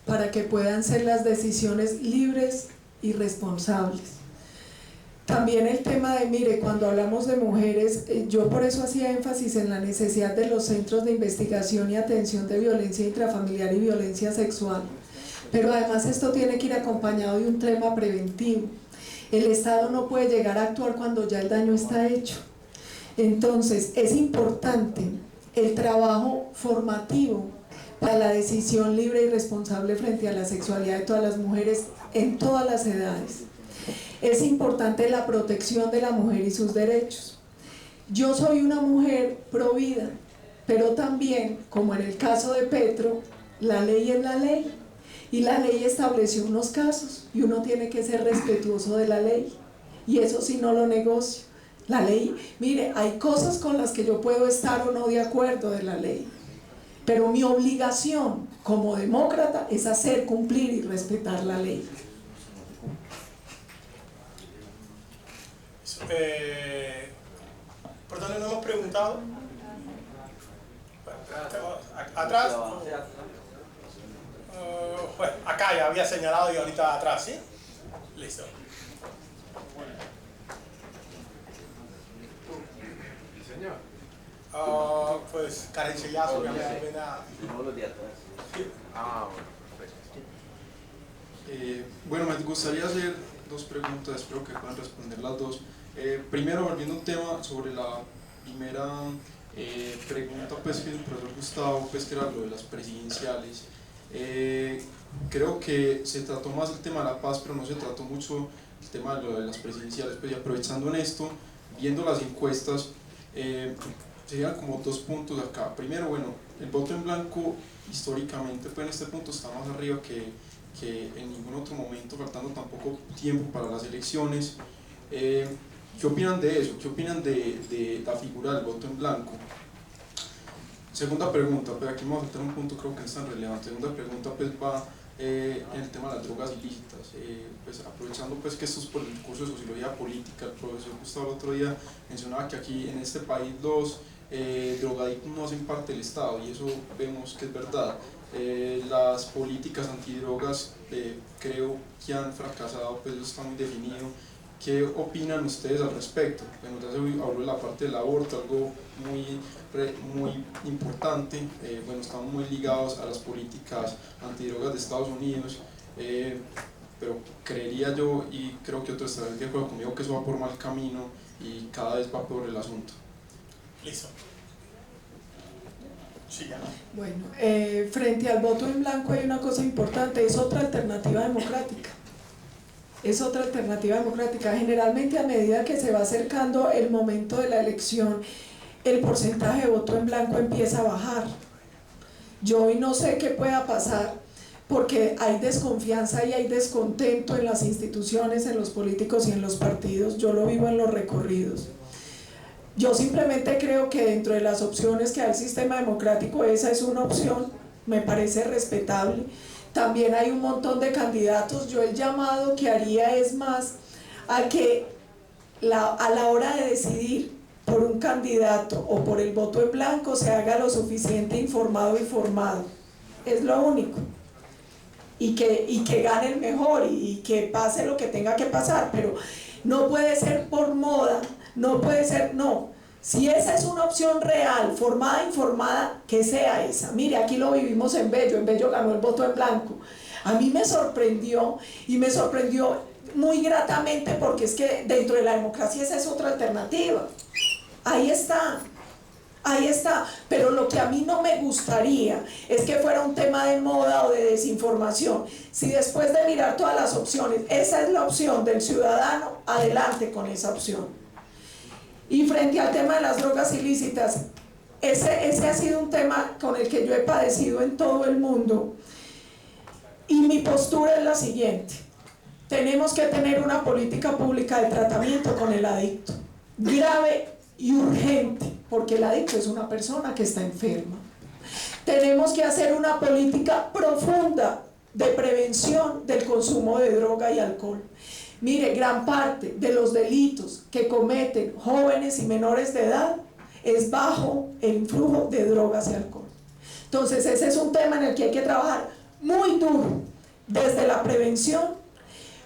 para que puedan ser las decisiones libres y responsables. También el tema de, mire, cuando hablamos de mujeres, yo por eso hacía énfasis en la necesidad de los centros de investigación y atención de violencia intrafamiliar y violencia sexual. Pero además esto tiene que ir acompañado de un tema preventivo. El Estado no puede llegar a actuar cuando ya el daño está hecho. Entonces es importante el trabajo formativo para la decisión libre y responsable frente a la sexualidad de todas las mujeres en todas las edades. Es importante la protección de la mujer y sus derechos. Yo soy una mujer pro vida, pero también, como en el caso de Petro, la ley es la ley, y la ley estableció unos casos, y uno tiene que ser respetuoso de la ley, y eso sí no lo negocio. La ley, mire, hay cosas con las que yo puedo estar o no de acuerdo de la ley, pero mi obligación como demócrata es hacer cumplir y respetar la ley. ¿Por dónde nos hemos preguntado? ¿Atrás? Bueno, acá ya había señalado y ahorita atrás, ¿sí? Listo. Pues Karen Sellazo, ya me da. No, los de atrás. Ah, bueno, perfecto. Bueno, me gustaría hacer dos preguntas, espero que puedan responder las dos. Primero, volviendo a un tema sobre la primera pregunta pues, que el profesor Gustavo, pues, que era lo de las presidenciales. Creo que se trató más el tema de la paz, pero no se trató mucho el tema de lo de las presidenciales. Pues, y aprovechando en esto, viendo las encuestas, serían como dos puntos acá. Primero, bueno, el voto en blanco históricamente pues, en este punto está más arriba que en ningún otro momento, faltando tampoco tiempo para las elecciones. ¿Qué opinan de eso? ¿Qué opinan de la figura del voto en blanco? Segunda pregunta, pero aquí vamos a saltar un punto creo que no es tan relevante. Segunda pregunta pues va en el tema de las drogas ilícitas. Pues aprovechando pues que esto es por el curso de sociología política, el profesor Gustavo el otro día mencionaba que aquí en este país los drogadictos no hacen parte del Estado, y eso vemos que es verdad. Las políticas antidrogas creo que han fracasado, pues eso está muy definido. ¿Qué opinan ustedes al respecto? Bueno, ya se habló de la parte del aborto, algo muy importante. Bueno, estamos muy ligados a las políticas antidrogas de Estados Unidos, pero creería yo, y creo que otros estarán de acuerdo conmigo, que eso va por mal camino y cada vez va peor el asunto. Listo. Sí, ya. Bueno, frente al voto en blanco hay una cosa importante, es otra alternativa democrática. Es otra alternativa democrática. Generalmente a medida que se va acercando el momento de la elección, el porcentaje de voto en blanco empieza a bajar. Yo hoy no sé qué pueda pasar, porque hay desconfianza y hay descontento en las instituciones, en los políticos y en los partidos. Yo lo vivo en los recorridos. Yo simplemente creo que dentro de las opciones que da el sistema democrático, esa es una opción, me parece respetable. También hay un montón de candidatos. Yo el llamado que haría es más a que a la hora de decidir por un candidato o por el voto en blanco se haga lo suficiente informado y formado. Es lo único. Y que gane el mejor y que pase lo que tenga que pasar, pero no puede ser por moda, no puede ser, no. Si esa es una opción real, formada, informada, que sea esa. Mire, aquí lo vivimos en Bello ganó el voto en blanco. A mí me sorprendió, y me sorprendió muy gratamente, porque es que dentro de la democracia esa es otra alternativa. Ahí está, pero lo que a mí no me gustaría es que fuera un tema de moda o de desinformación. Si después de mirar todas las opciones, esa es la opción del ciudadano, adelante con esa opción. Y frente al tema de las drogas ilícitas, ese ha sido un tema con el que yo he padecido en todo el mundo, y mi postura es la siguiente: tenemos que tener una política pública de tratamiento con el adicto, grave y urgente, porque el adicto es una persona que está enferma. Tenemos que hacer una política profunda de prevención del consumo de droga y alcohol. Mire, gran parte de los delitos que cometen jóvenes y menores de edad es bajo el influjo de drogas y alcohol. Entonces ese es un tema en el que hay que trabajar muy duro desde la prevención,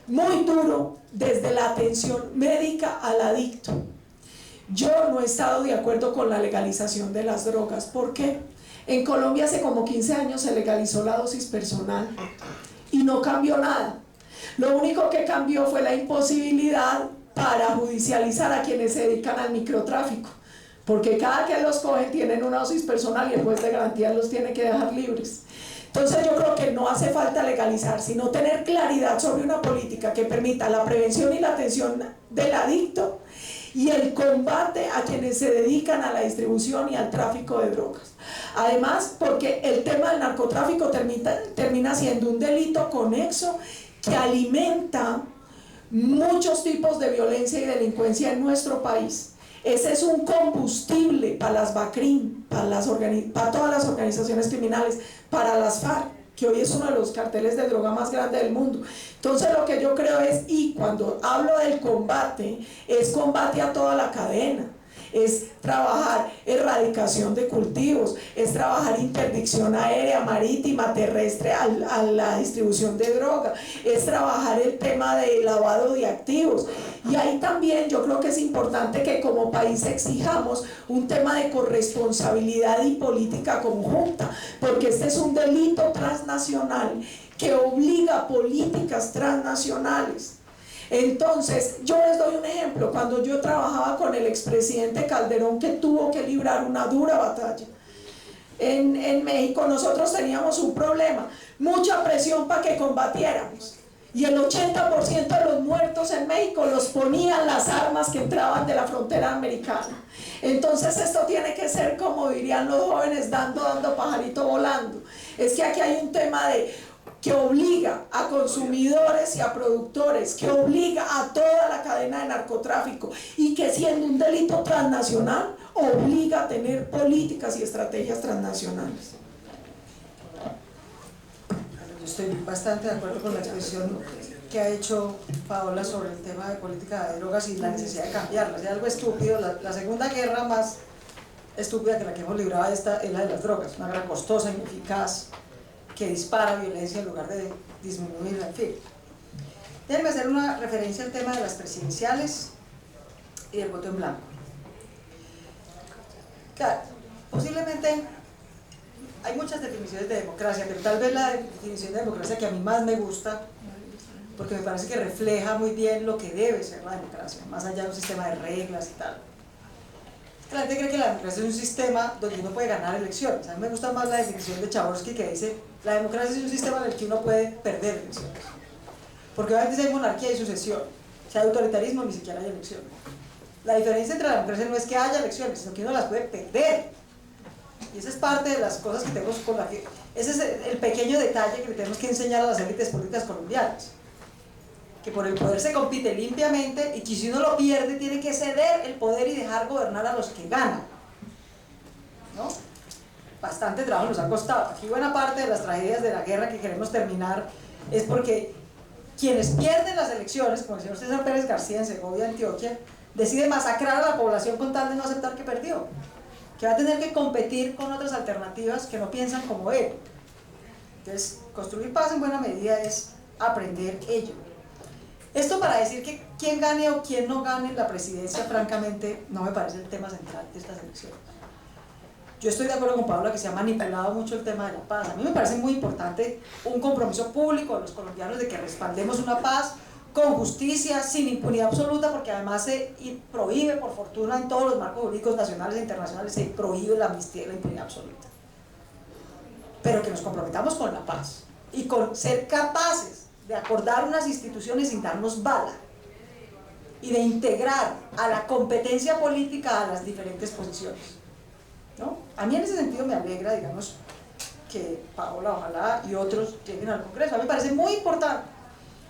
muy duro desde la atención médica al adicto. Yo no he estado de acuerdo con la legalización de las drogas. ¿Por qué? En Colombia hace como 15 años se legalizó la dosis personal y no cambió nada. Lo único que cambió fue la imposibilidad para judicializar a quienes se dedican al microtráfico, porque cada que los cogen tienen una dosis personal y el juez de garantía los tiene que dejar libres. Entonces yo creo que no hace falta legalizar, sino tener claridad sobre una política que permita la prevención y la atención del adicto y el combate a quienes se dedican a la distribución y al tráfico de drogas. Además, porque el tema del narcotráfico termina siendo un delito conexo que alimenta muchos tipos de violencia y delincuencia en nuestro país. Ese es un combustible para las BACRIM, para todas las organizaciones criminales, para las FARC, que hoy es uno de los carteles de droga más grandes del mundo. Entonces lo que yo creo es, y cuando hablo del combate, es combate a toda la cadena. Es trabajar erradicación de cultivos, es trabajar interdicción aérea, marítima, terrestre a la distribución de droga, es trabajar el tema de lavado de activos. Y ahí también yo creo que es importante que como país exijamos un tema de corresponsabilidad y política conjunta, porque este es un delito transnacional que obliga a políticas transnacionales. Entonces, yo les doy un ejemplo. Cuando yo trabajaba con el expresidente Calderón, que tuvo que librar una dura batalla en México, nosotros teníamos un problema, mucha presión para que combatiéramos, y el 80% de los muertos en México los ponían las armas que entraban de la frontera americana. Entonces esto tiene que ser, como dirían los jóvenes, dando pajarito volando. Es que aquí hay un tema que obliga a consumidores y a productores, que obliga a toda la cadena de narcotráfico, y que siendo un delito transnacional obliga a tener políticas y estrategias transnacionales. Yo estoy bastante de acuerdo con la expresión que ha hecho Paola sobre el tema de política de drogas y la necesidad de cambiarla. Es algo estúpido, la Segunda Guerra más estúpida que la que hemos librado esta es la de las drogas, una guerra costosa, ineficaz, que dispara violencia en lugar de disminuirla, en fin. Déjenme hacer una referencia al tema de las presidenciales y del voto en blanco. Claro, posiblemente hay muchas definiciones de democracia, pero tal vez la definición de democracia que a mí más me gusta, porque me parece que refleja muy bien lo que debe ser la democracia, más allá de un sistema de reglas y tal. La gente cree que la democracia es un sistema donde uno puede ganar elecciones. A mí me gusta más la definición de Jaworski, que dice: la democracia es un sistema en el que uno puede perder elecciones. Porque obviamente si hay monarquía y sucesión, si hay autoritarismo ni siquiera hay elecciones. La diferencia entre la democracia no es que haya elecciones, sino que uno las puede perder. Y esa es parte de las cosas que tenemos con la que... Ese es el pequeño detalle que le tenemos que enseñar a las élites políticas colombianas. Que por el poder se compite limpiamente y que si uno lo pierde tiene que ceder el poder y dejar gobernar a los que ganan, ¿no? Bastante trabajo nos ha costado. Aquí buena parte de las tragedias de la guerra que queremos terminar es porque quienes pierden las elecciones, como el señor César Pérez García en Segovia, Antioquia, decide masacrar a la población con tal de no aceptar que perdió, que va a tener que competir con otras alternativas que no piensan como él. Entonces, construir paz en buena medida es aprender ello. Esto para decir que quién gane o quién no gane la presidencia, francamente, no me parece el tema central de estas elecciones. Yo estoy de acuerdo con Paola que se ha manipulado mucho el tema de la paz. A mí me parece muy importante un compromiso público de los colombianos de que respaldemos una paz con justicia, sin impunidad absoluta, porque además se prohíbe, por fortuna, en todos los marcos jurídicos nacionales e internacionales, se prohíbe la amnistía y la impunidad absoluta. Pero que nos comprometamos con la paz y con ser capaces de acordar unas instituciones sin darnos bala y de integrar a la competencia política a las diferentes posiciones, ¿no? A mí en ese sentido me alegra, digamos, que Paola, ojalá, y otros lleguen al Congreso. A mí me parece muy importante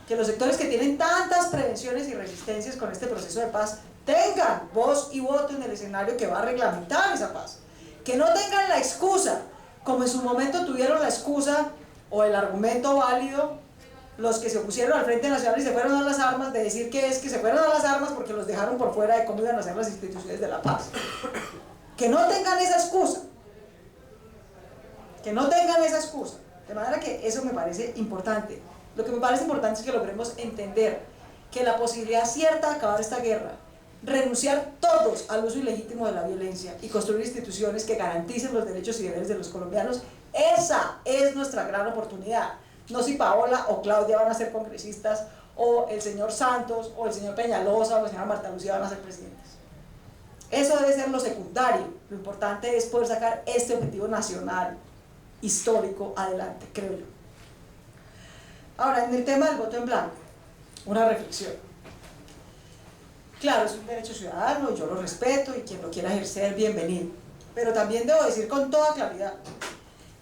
que los sectores que tienen tantas prevenciones y resistencias con este proceso de paz tengan voz y voto en el escenario que va a reglamentar esa paz. Que no tengan la excusa, como en su momento tuvieron la excusa o el argumento válido los que se opusieron al Frente Nacional y se fueron a las armas, de decir que es que se fueron a las armas porque los dejaron por fuera de cómo iban a ser las instituciones de la paz. Que no tengan esa excusa. Que no tengan esa excusa. De manera que eso me parece importante. Lo que me parece importante es que logremos entender que la posibilidad cierta de acabar esta guerra, renunciar todos al uso ilegítimo de la violencia y construir instituciones que garanticen los derechos y deberes de los colombianos, esa es nuestra gran oportunidad. No si Paola o Claudia van a ser congresistas, o el señor Santos, o el señor Peñalosa, o la señora Marta Lucía van a ser presidentes. Eso debe ser lo secundario. Lo importante es poder sacar este objetivo nacional, histórico, adelante, creo yo. Ahora, en el tema del voto en blanco, una reflexión. Claro, es un derecho ciudadano, yo lo respeto, y quien lo quiera ejercer, bienvenido. Pero también debo decir con toda claridad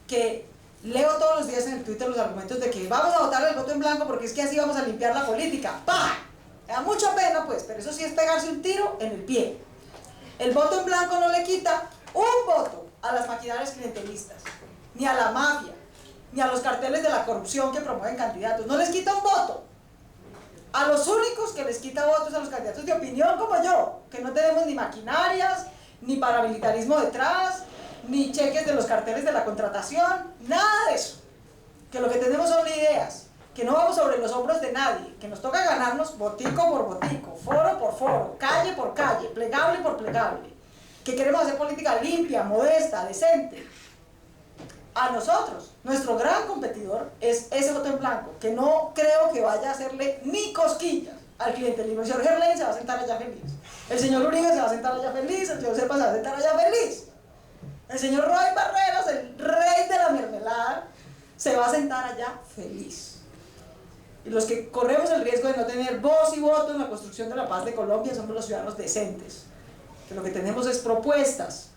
que leo todos los días en el Twitter los argumentos de que vamos a votar el voto en blanco porque es que así vamos a limpiar la política. ¡Pah! Me da mucha pena, pues, pero eso sí es pegarse un tiro en el pie. El voto en blanco no le quita un voto a las maquinarias clientelistas, ni a la mafia, ni a los carteles de la corrupción que promueven candidatos. No les quita un voto. A los únicos que les quita votos a los candidatos de opinión como yo, que no tenemos ni maquinarias, ni paramilitarismo detrás, ni cheques de los carteles de la contratación, nada de eso. Que lo que tenemos son ideas, que no vamos sobre los hombros de nadie, que nos toca ganarnos botico por botico, foro por foro, calle por calle, plegable por plegable, que queremos hacer política limpia, modesta, decente. A nosotros, nuestro gran competidor es ese voto en blanco, que no creo que vaya a hacerle ni cosquillas al clientelismo. El señor Gerlain se va a sentar allá feliz, el señor Uribe se va a sentar allá feliz, el señor Serpa se va a sentar allá feliz. El señor Roy Barreros, el rey de la mermelada, se va a sentar allá feliz. Y los que corremos el riesgo de no tener voz y voto en la construcción de la paz de Colombia somos los ciudadanos decentes, que lo que tenemos es propuestas,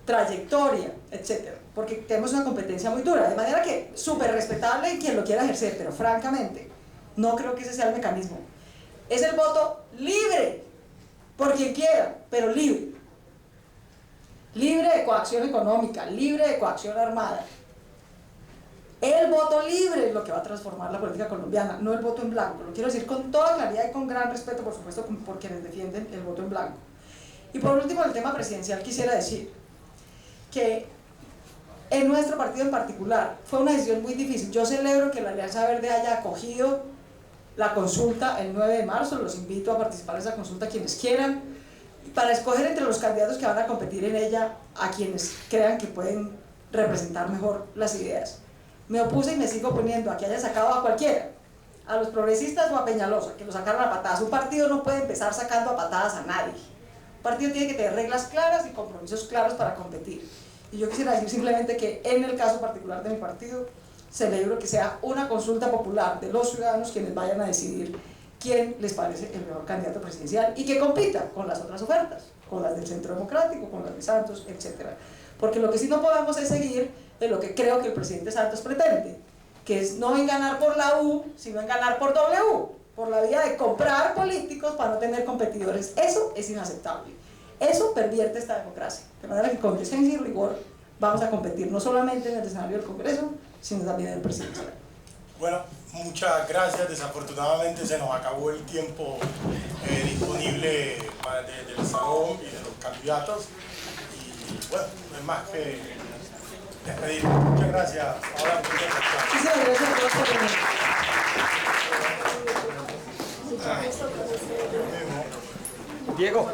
trayectoria, etc. Porque tenemos una competencia muy dura, de manera que súper respetable en quien lo quiera ejercer, pero francamente no creo que ese sea el mecanismo. Es el voto libre, por quien quiera, pero libre. Libre de coacción económica, libre de coacción armada. El voto libre es lo que va a transformar la política colombiana, no el voto en blanco. Lo quiero decir con toda claridad y con gran respeto, por supuesto, por quienes defienden el voto en blanco. Y por último, en el tema presidencial quisiera decir que en nuestro partido en particular fue una decisión muy difícil. Yo celebro que la Alianza Verde haya acogido la consulta el 9 de marzo, los invito a participar en esa consulta quienes quieran, para escoger entre los candidatos que van a competir en ella a quienes crean que pueden representar mejor las ideas. Me opuse y me sigo oponiendo a que haya sacado a cualquiera, a los progresistas o a Peñalosa, que lo sacaron a patadas. Un partido no puede empezar sacando a patadas a nadie. Un partido tiene que tener reglas claras y compromisos claros para competir. Y yo quisiera decir simplemente que en el caso particular de mi partido, celebro que sea una consulta popular de los ciudadanos quienes vayan a decidir quién les parece el mejor candidato presidencial y que compita con las otras ofertas, con las del Centro Democrático, con las de Santos, etc. Porque lo que sí no podemos es seguir de lo que creo que el presidente Santos pretende, que es no en ganar por la U, sino en ganar por W, por la vía de comprar políticos para no tener competidores. Eso es inaceptable. Eso pervierte esta democracia. De manera que con decencia y rigor vamos a competir no solamente en el escenario del Congreso, sino también en el presidencial. Bueno, muchas gracias. Desafortunadamente se nos acabó el tiempo disponible del salón y de los candidatos. Y bueno, no es más que despedir. Muchas gracias. Ahora, muchas gracias a todos por venir. Diego.